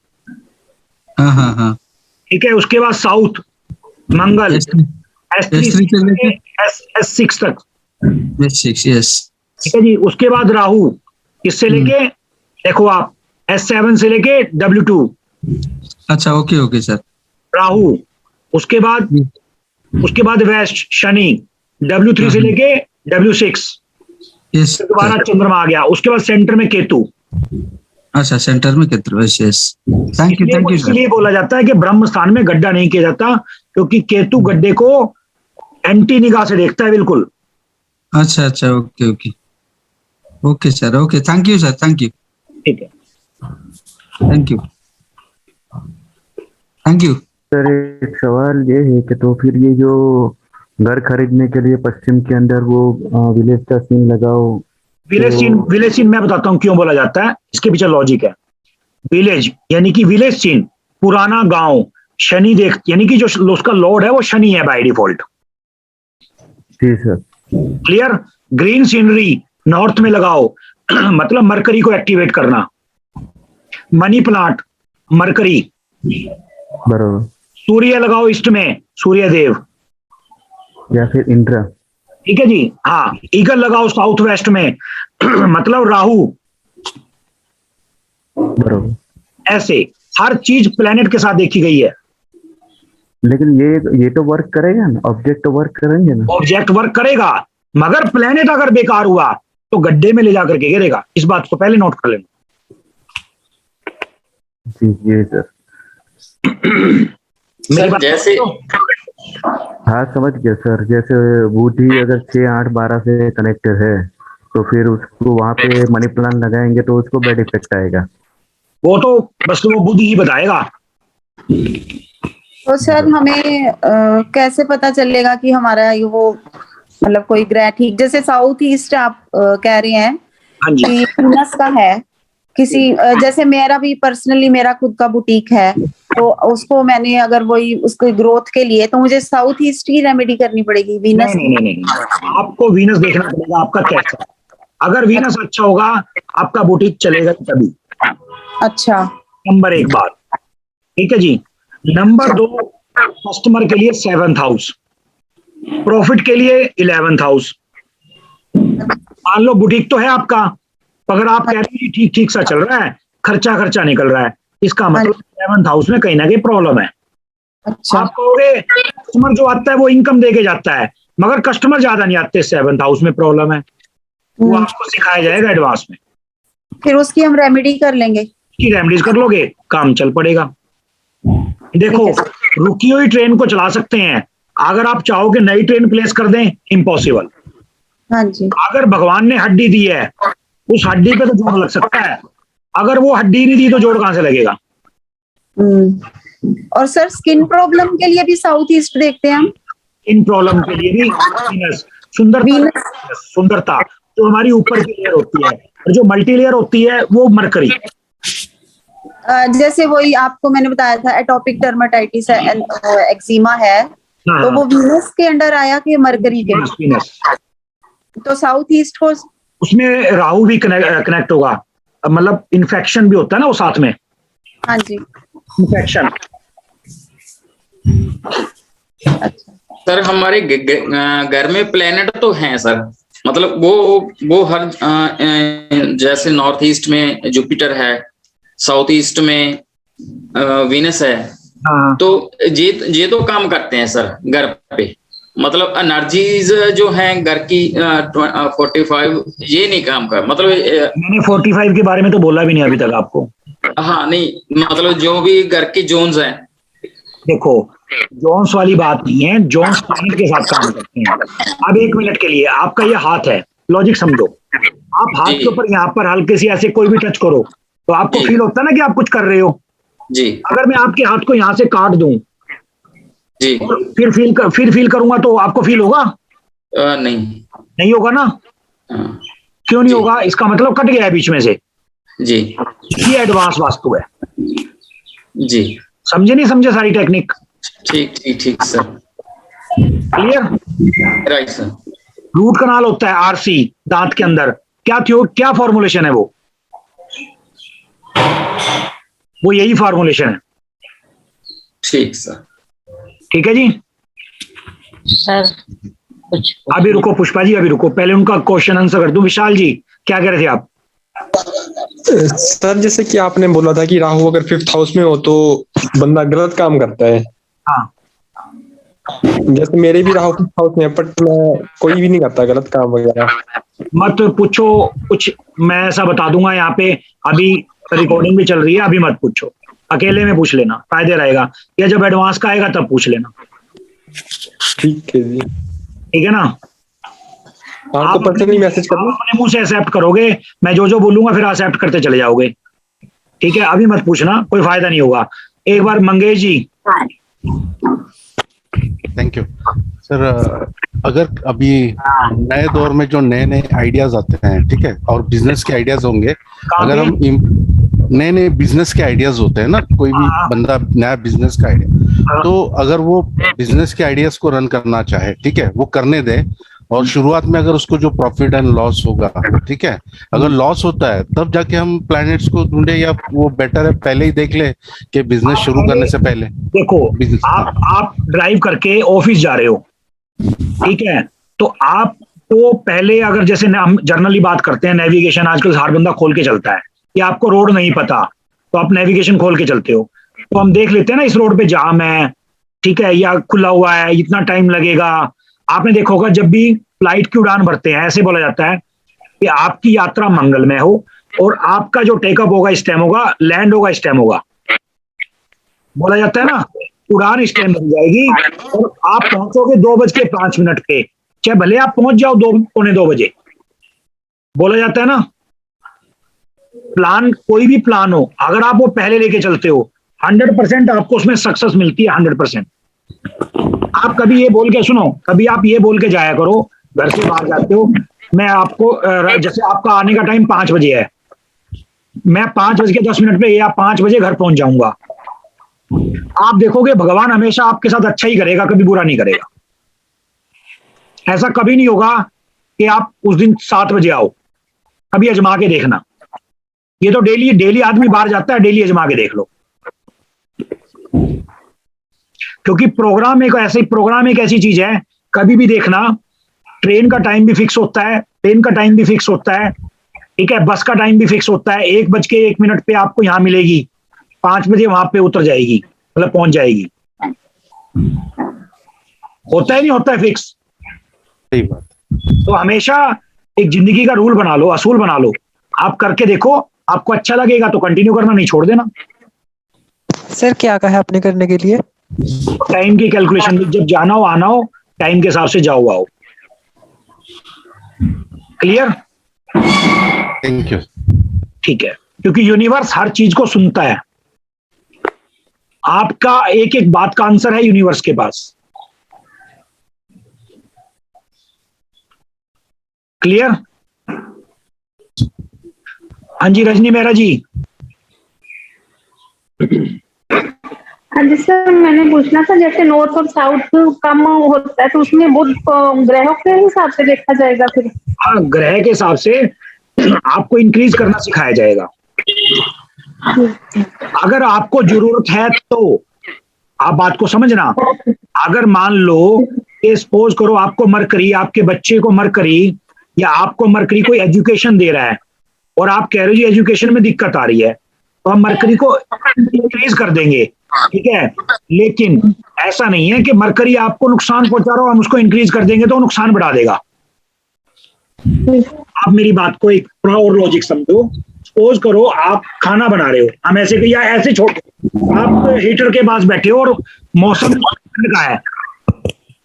हाँ हाँ हाँ। ठीक है। उसके बाद साउथ मंगल, S3 से लेके S6 तक। S6, yes. ठीक है जी। उसके बाद राहु, किससे लेके, देखो आप, S7 से लेके W2। अच्छा ओके ओके सर। राहु। उसके बाद वेस्ट शनि, W3 से लेके W6। यस। दोबारा चंद्रमा आ गया। उसके बाद सेंटर में केतु। अच्छा, सेंटर में Ketu, yes yes. Thank you sir. इसलिए बोला जाता है कि ब्रह्म स्थान में गड्ढा नहीं किया जाता, क्योंकि केतु गड्ढे को एंटी निगाह से देखता है बिल्कुल। अच्छा अच्छा, okay okay okay sir, okay. Thank you sir, thank you. ठीक है, thank you thank you. Sir एक सवाल ये है कि तो फिर ये जो घर खरीदने के लिए पश्चिम के अंदर वो विलेज का सीन लगाओ, विलेज सीन मैं बताता हूँ क्यों बोला जाता है, इसके पीछे लॉजिक है। विलेज यानी कि विलेज सीन, पुराना गांव, शनि देख, यानी कि जो उसका लॉर्ड है वो शनि है बाय डिफॉल्ट। जी sir. Clear. Green scenery north में लगाओ मतलब मरकरी को एक्टिवेट करना। Money plant mercury. बराबर। सूर्य लगाओ ईस्ट में, सूर्य देव या फिर इंद्र। ठीक है जी। हाँ, ईगल लगाओ साउथ वेस्ट में मतलब राहु। बराबर। ऐसे हर चीज प्लेनेट के साथ देखी गई है। लेकिन ये तो वर्क करेगा ना, ऑब्जेक्ट तो वर्क करेंगे ना। ऑब्जेक्ट वर्क करेगा, मगर प्लेनेट अगर बेकार हुआ तो गड्ढे में ले जाकर के गिरेगा। इस बात को पहले नोट कर लेना। जी सर। सर जैसे, हाँ समझ गया सर। जैसे बूटी अगर 6, 8, 12 से कनेक्टेड है तो फिर उसको वहां पे मनी प्लांट लगाएंगे तो उसको बैड इफेक्ट आएगा। वो तो बस वो बुद्धि ही बताएगा। तो सर हमें कैसे पता चलेगा कि हमारा ये वो मतलब कोई ग्रह ठीक, जैसे साउथ ईस्ट आप कह रहे हैं कि वीनस का है किसी, जैसे मेरा भी पर्सनली मेरा खुद का बुटीक है, तो उसको मैंने अगर वही उसके ग्रोथ के लिए तो मुझे साउथ ईस्ट की रेमेडी करनी पड़ेगी वीनस? नहीं, आपको वीनस देखना पड़ेगा आपका कैसा। अगर वीनस अच्छा होगा आपका बुटीक चलेगा तभी। अच्छा, नंबर 1 बात। ठीक है जी। नंबर 2, कस्टमर के लिए 7th हाउस। प्रॉफिट के लिए 11th हाउस। मान लो बुटीक तो है आपका, अगर आप कह रहे हैं ठीक ठीक सा चल रहा है, खर्चा निकल रहा है, इसका मतलब 11th हाउस में कहीं ना कहीं प्रॉब्लम है। अच्छा। आप कहोगे कस्टमर जो आता है वो इनकम देके जाता है, मगर कस्टमर ज्यादा नहीं आते, 7th हाउस में प्रॉब्लम है, वो आपको सिखाया जाएगा एडवांस में। फिर उसकी हम रेमेडी कर लेंगे। की रेमडीज कर लोगे, काम चल पड़ेगा। देखो, रुकी हुई ट्रेन को चला सकते हैं, अगर आप चाहोगे नई ट्रेन प्लेस कर दें, इम्पॉसिबल। हाँ जी। अगर भगवान ने हड्डी दी है, उस हड्डी पे तो जोड़ लग सकता है, अगर वो हड्डी नहीं दी तो जोड़ कहां से लगेगा। और सर स्किन प्रॉब्लम के लिए भी साउथ ईस्ट देखते हैं हम। इन प्रॉब्लम के लिए भी वीनस, सुंदरता जो हमारी ऊपर की लेयर होती है, और जो मल्टी लेयर होती है वो मरकरी। जैसे वही आपको मैंने बताया था, एटोपिक डर्मेटाइटिस है, एक्जिमा है, तो वो वीनस के अंडर आया कि मरकरी के। वीनस। तो साउथ ईस्ट को उसमें राहु भी कनेक्ट होगा, मतलब इन्फेक्शन भी होता है ना वो साथ में। हाँ जी, इन्फेक्शन। सर हमारे घर में प्लेनेट तो हैं सर, मतलब वो हर जैसे नॉर्थ ईस्ट में जुपिटर है, साउथ ईस्ट में वीनस है, तो ये तो काम करते हैं सर घर पे, मतलब एनर्जीज जो हैं घर की 45 ये नहीं काम कर, मतलब मैंने 45 के बारे में तो बोला भी नहीं अभी तक आपको। हाँ नहीं, मतलब जो भी घर की जोन्स हैं, देखो जोन्स वाली बात नहीं है, जोन्स प्लैनेट के साथ काम करते हैं। अब 1 मिनट के लिए आपका ये हाथ है, लॉजिक समझो, आप हाथ के ऊपर यहाँ पर हल्के से ऐसे कोई भी टच करो तो आपको फील होता है ना कि आप कुछ कर रहे हो जी। अगर मैं आपके हाथ को यहाँ से काट दूं जी, फिर फील करूंगा तो आपको फील होगा? नहीं होगा ना। क्यों नहीं होगा? इसका मतलब कट गया है बीच में से जी। ये एडवांस वास्तु है जी। समझे नहीं समझे सारी टेक्निक? ठीक sir, clear. Right sir. Root canal होता है आरसी दांत के अंदर, क्या फॉर्मुलेशन है वो यही फॉर्मुलेशन है। ठीक सर। ठीक है जी सर कुछ अभी रुको पुष्पा जी, अभी रुको, पहले उनका क्वेश्चन आंसर कर दूं। विशाल जी क्या कह रहे थे आप? सर जैसे कि आपने बोला था कि राहु अगर 5th हाउस में हो तो बंदा गलत काम करता है। हाँ, जैसे मेरे भी राहु 5th हाउस में है, बट मैं कोई भी नहीं करता गलत काम वगैरह। मत पूछो कुछ, मैं ऐसा बता दूंगा यहाँ पे, अभी रिकॉर्डिंग भी चल रही है, अभी मत पूछो, अकेले में पूछ लेना, फायदे रहेगा, या जब एडवांस का आएगा तब पूछ लेना। ठीक है जी, ठीक है ना। आपको पर्सनली मैसेज करना, अपने मुंह से एक्सेप्ट करोगे, मैं जो बोलूंगा फिर एक्सेप्ट करते चले जाओगे। ठीक है, अभी मत पूछना, कोई फायदा नहीं होगा। एक बार Mangesh ji. Thank you sir. अगर अभी नए दौर में जो नए आइडियाज आते हैं, ठीक है, और बिजनेस के आइडियाज होंगे, अगर हम नए बिजनेस के आइडियाज होते हैं ना, कोई भी बंदा नया बिजनेस का आइडिया, तो अगर वो बिजनेस के आइडियाज को रन करना चाहे, ठीक है, वो करने दे, और शुरुआत में अगर उसको जो प्रॉफिट एंड लॉस होगा, ठीक है, अगर लॉस होता है तब जाके हम प्लैनेट्स को ढूंढे, या वो बेटर है पहले ही देख ले कि बिजनेस शुरू करने से पहले? देखो आप ड्राइव करके ऑफिस जा रहे हो, ठीक है, तो आपको पहले, अगर जैसे हम जर्नली बात करते हैं, नेविगेशन आजकल हर बंदा खोल के चलता है, कि आपको रोड नहीं पता तो आप नेविगेशन खोल के चलते हो, तो हम देख लेते हैं ना इस रोड पे जाम है, ठीक है, या खुला हुआ है, इतना टाइम लगेगा। आपने देखा होगा जब भी फ्लाइट की उड़ान भरते हैं, ऐसे बोला जाता है कि आपकी यात्रा मंगलमय हो, और आपका जो टेकअप होगा इस टाइम होगा, लैंड होगा इस टाइम होगा, बोला जाता है ना, उड़ान इस टाइम बन जाएगी, और आप पहुंचोगे 2:05 पे, चाहे भले आप पहुंच जाओ 2:45 बजे, बोला जाता है ना। प्लान, कोई भी प्लान हो, अगर आप वो पहले लेके चलते हो, 100% आपको उसमें सक्सेस मिलती है, 100%। आप कभी ये बोल के सुनो, कभी आप ये बोल के जाया करो, घर से बाहर जाते हो, मैं आपको, जैसे आपका आने का टाइम 5 बजे है, मैं 5:10 पे या 5 बजे घर पहुंच जाऊंगा, आप देखोगे भगवान हमेशा आपके साथ अच्छा ही करेगा, कभी बुरा नहीं करेगा। ऐसा कभी नहीं होगा कि आप उस दिन 7 बजे आओ, कभी अजमा के देखना। ये तो डेली आदमी बाहर जाता है, डेली अजमा के देख लो, क्योंकि प्रोग्राम एक ऐसी चीज है, कभी भी देखना, ट्रेन का टाइम भी फिक्स होता है, प्लेन का टाइम भी फिक्स होता है, ठीक है, बस का टाइम भी फिक्स होता है। 1:01 पे आपको यहाँ मिलेगी, 5 बजे वहां पे उतर जाएगी, मतलब पहुंच जाएगी। होता है नहीं होता है फिक्स? सही बात। तो हमेशा एक जिंदगी का रूल बना लो, असूल बना लो, आप करके देखो, आपको अच्छा लगेगा तो कंटिन्यू करना, नहीं छोड़ देना। सर क्या कहा आपने करने के लिए? टाइम की कैलकुलेशन, जब जाना हो आना हो, टाइम के हिसाब से जाओ आओ। क्लियर? Thank you. ठीक है, क्योंकि यूनिवर्स हर चीज को सुनता है। आपका एक एक बात का आंसर है यूनिवर्स के पास। क्लियर? हाँ जी रजनी मेहरा जी। हाँ जी सर, मैंने पूछना था जैसे नॉर्थ और साउथ कम होता है तो उसमें बुध ग्रहों के हिसाब से देखा जाएगा फिर? हाँ, ग्रह के हिसाब से आपको इंक्रीज करना सिखाया जाएगा। अगर आपको जरूरत है तो आप बात को समझना। अगर मान लो कि सपोज करो आपको मरकरी, आपके बच्चे को मरकरी या आपको मरकरी कोई एजुकेशन दे रहा है और आप कह रहे हो जी एजुकेशन में दिक्कत आ रही है, तो हम मरकरी को इंक्रीज कर देंगे, ठीक है। लेकिन ऐसा नहीं है कि मरकरी आपको नुकसान पहुंचा रहा हो, हम उसको इंक्रीज कर देंगे तो वो नुकसान बढ़ा देगा। आप मेरी बात को एक थोड़ा और लॉजिक समझो। सपोज करो आप खाना बना रहे हो, हम ऐसे या ऐसे छोड़, आप हीटर के पास बैठे हो और मौसम ठंड का है,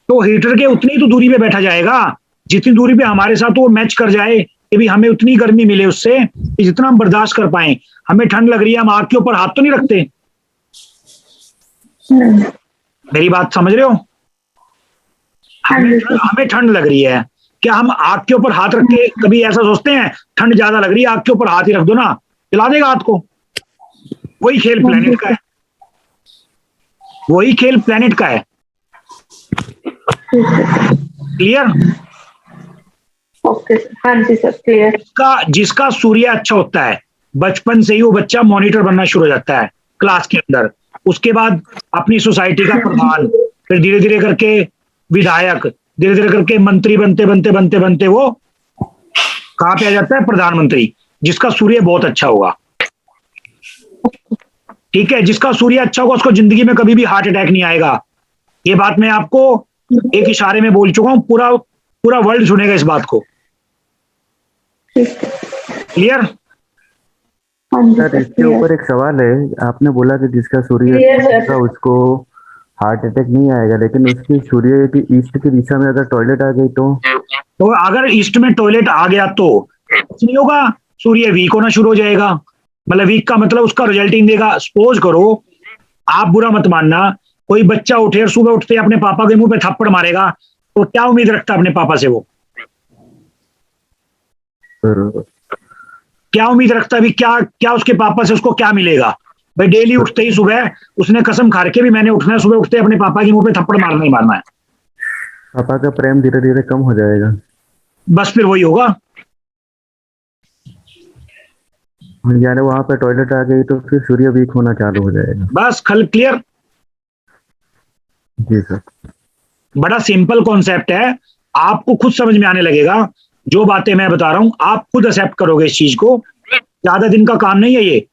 तो हीटर के उतनी तो दूरी पे बैठा जाएगा जितनी दूरी पे हमारे साथ वो मैच कर जाए कि भी हमें उतनी गर्मी मिले उससे कि जितना हम बर्दाश्त कर पाए। हमें ठंड लग रही है, हम आग के ऊपर हाथ तो नहीं रखते। मेरी बात समझ रहे हो? हमें ठंड लग रही है, क्या हम आग के ऊपर हाथ रख के कभी ऐसा सोचते हैं ठंड ज्यादा लग रही है, आग के ऊपर हाथ ही रख दो ना, जला देगा हाथ को? वही खेल प्लेनेट का है, वही खेल प्लेनेट का है। क्लियर? ओके, हाँ जी सर क्लियर। जिसका सूर्य अच्छा होता है, बचपन से ही वो बच्चा मॉनिटर बनना शुरू हो जाता है क्लास के अंदर, उसके बाद अपनी सोसाइटी का प्रधान, फिर धीरे धीरे करके विधायक, धीरे धीरे करके मंत्री बनते बनते बनते बनते वो कहां पे आ जाता है? प्रधानमंत्री, जिसका सूर्य बहुत अच्छा होगा। ठीक है, जिसका सूर्य अच्छा होगा उसको जिंदगी में कभी भी हार्ट अटैक नहीं आएगा। ये बात मैं आपको एक इशारे में बोल चुका हूं, पूरा पूरा वर्ल्ड सुनेगा इस बात को। क्लियर? सर इसके ऊपर एक सवाल है, आपने बोला कि जिसका सूर्य अच्छा उसको हार्ट अटैक नहीं आएगा, लेकिन उसकी सूर्य की ईस्ट की दिशा में अगर टॉयलेट आ गई तो अगर ईस्ट में टॉयलेट आ गया तो कुछ नहीं होगा, सूर्य वीक होना शुरू हो जाएगा। मतलब वीक का मतलब उसका रिजल्ट ही देगा। सपोज करो, आप बुरा मत मानना, कोई बच्चा उठे और सुबह उठते अपने पापा के मुंह पे थप्पड़ मारेगा, तो क्या उम्मीद रखता है अपने पापा से? वो क्या उम्मीद रखता है भी? क्या क्या उसके पापा से उसको क्या मिलेगा भाई? डेली उठते ही सुबह उसने कसम खा के भी मैंने उठना है, सुबह उठते अपने पापा के मुंह पे थप्पड़ मारना ही मारना है। पापा का प्रेम धीरे धीरे कम हो जाएगा, बस फिर वही होगा। यानी वहां पे टॉयलेट आ गई तो फिर सूर्य वीक होना चालू हो जाएगा। बस खल क्लियर? जी सर। बड़ा सिंपल कॉन्सेप्ट है, आपको खुद समझ में आने लगेगा। जो बातें मैं बता रहा हूं आप खुद एक्सेप्ट करोगे इस चीज को। ज्यादा दिन का काम नहीं है ये।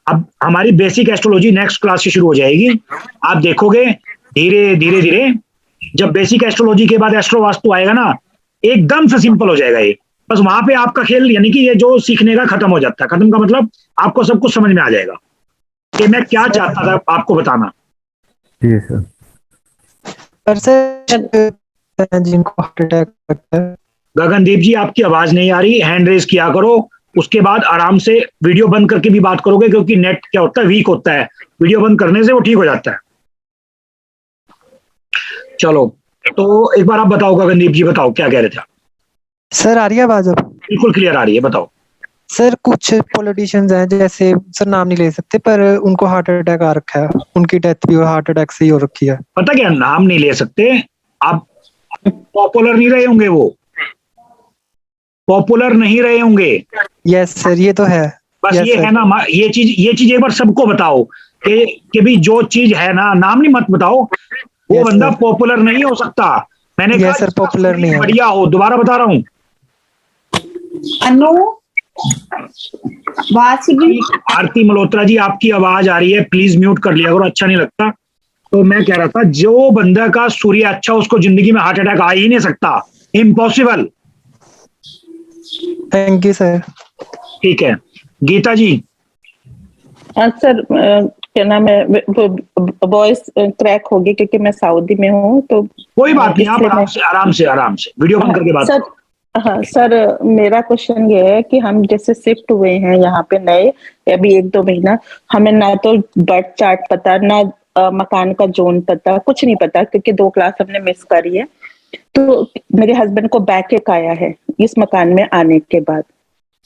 अब हमारी बेसिक एस्ट्रोलॉजी नेक्स्ट क्लास से शुरू हो जाएगी, आप देखोगे धीरे धीरे धीरे। जब बेसिक एस्ट्रोलॉजी के बाद एस्ट्रो वास्तु आएगा ना, एकदम से सिंपल हो जाएगा ये। बस वहां पे आपका खेल, यानी कि ये जो सीखने का खत्म हो जाता है। खत्म का मतलब आपको सब कुछ समझ में आ जाएगा कि मैं क्या चाहता था आपको बताना। जी सर। जिनको हार्ट अटैक लगता है। गगनदीप जी आपकी आवाज नहीं आ रही, हैंड रेज किया करो, उसके बाद आराम से वीडियो बंद करके भी बात करोगे, क्योंकि नेट क्या होता है वीक होता है, वीडियो बंद करने से वो ठीक हो जाता है। चलो, तो एक बार आप बताओ गगनदीप जी, बताओ क्या कह रहे थे? सर आ रही है आवाज अब? बिल्कुल क्लियर आ रही है, बताओ। सर कुछ पॉलिटिशियंस हैं, जैसे सर नाम नहीं ले सकते, पर उनको हार्ट अटैक आ रखा है, उनकी डेथ भी हार्ट अटैक से ही हो रखी है। पता क्या, नाम नहीं ले सकते, आप पॉपुलर नहीं रहे होंगे, वो पॉपुलर नहीं रहे होंगे। यस सर, ये तो है। बस ये है ना, ये चीज एक बार सबको बताओ कि भी जो चीज है ना, नाम नहीं मत बताओ, वो बंदा पॉपुलर नहीं हो सकता। मैंने ये कहा सर पॉपुलर नहीं है। बढ़िया हो, दोबारा बता रहा हूँ। अनु वासुदेव, आरती मल्होत्रा जी, आपकी आवाज आ रही है, प्लीज म्यूट कर लिया करो, अच्छा नहीं लगता। तो मैं कह रहा था, जो बंदा का सूर्य अच्छा, उसको जिंदगी में हार्ट अटैक आ ही नहीं सकता, इम्पॉसिबल। Thank you sir. ठीक है, गीता जी। सर क्या नाम है, वॉइस क्रैक होगी क्योंकि मैं सऊदी में हूँ, तो कोई बात नहीं, आप आराम से वीडियो बंद करके बात सर। हाँ सर, मेरा क्वेश्चन ये है कि हम जैसे शिफ्ट हुए हैं यहाँ पे नए, अभी 1-2 महीना, हमें ना तो बर्थ चार्ट पता, ना मकान का जोन पता, कुछ नहीं पता, क्योंकि 2 क्लास हमने मिस करी है। तो मेरे हस्बैंड को बैक आया है इस मकान में आने के बाद।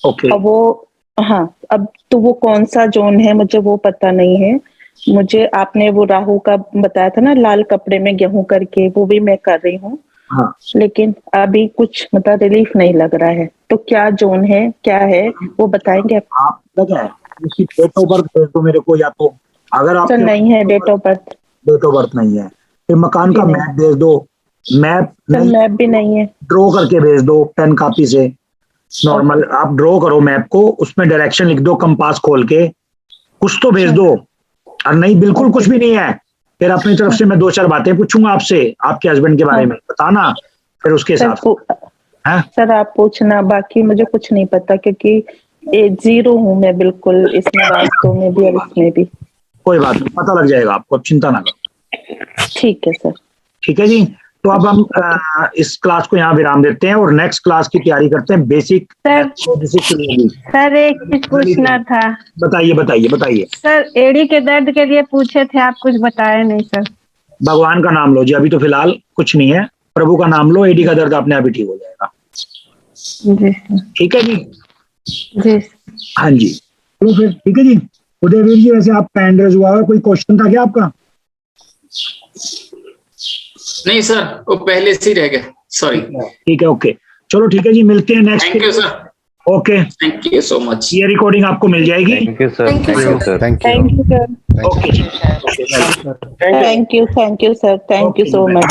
ओके। अब वो, हाँ, अब तो वो कौन सा जोन है मुझे वो पता नहीं है। मुझे आपने वो राहु का बताया था ना, लाल कपड़े में गेहूं करके, वो भी मैं कर रही हूँ। हाँ। लेकिन अभी कुछ मतलब रिलीफ नहीं लग रहा है, तो क्या जोन है, क्या है, वो बताएंगे आप? लगा है उसकी डेट ऑफ बर्थ भेज दो मेरे को, या तो अगर आप नहीं है डेट ऑफ बर्थ नहीं है, फिर मकान का मैप भेज दो। मैप भी नहीं है, ड्रॉ करके भेज दो पेन कॉपी से, नॉर्मल आप ड्रॉ करो मैप को, उसमें डायरेक्शन लिख दो, कंपास खोल के कुछ तो भेज दो। और नहीं बिल्कुल कुछ भी नहीं है, फिर अपनी तरफ से मैं 2-4 बातें पूछूंगा आपसे, आपके हस्बैंड के बारे में बताना, फिर उसके हिसाब से। सर आप पूछना, बाकी मुझे कुछ नहीं पता, क्योंकि 0 हूँ मैं बिल्कुल, इसमें वास्तव में भी और इसमें भी। कोई बात नहीं, पता लग जाएगा आपको, चिंता ना करो। ठीक है सर। ठीक है जी, तो अब हम इस क्लास को यहाँ विराम देते हैं और नेक्स्ट क्लास की तैयारी करते हैं, बेसिक। सर एक चीज पूछना था। बताइए। सर एड़ी के दर्द के लिए पूछे थे, आप कुछ बताए नहीं सर। भगवान का नाम लो जी, अभी तो फिलहाल कुछ नहीं है, प्रभु का नाम लो, एडी का दर्द अपने आप ही ठीक हो जाएगा। जी ठीक है जी। जी हाँ जी, तो फिर ठीक है जी। उदयवीर जी, वैसे आप पैंड्रेज हुआ, कोई क्वेश्चन था क्या आपका? नहीं सर, वो पहले से ही रह गया, सॉरी। ठीक है, ओके, चलो ठीक है जी, मिलते हैं next. Thank you sir. Okay, thank you so much. ये रिकॉर्डिंग आपको मिल जाएगी। Thank you sir. Thank you sir. Okay जी, thank you sir, thank you so much.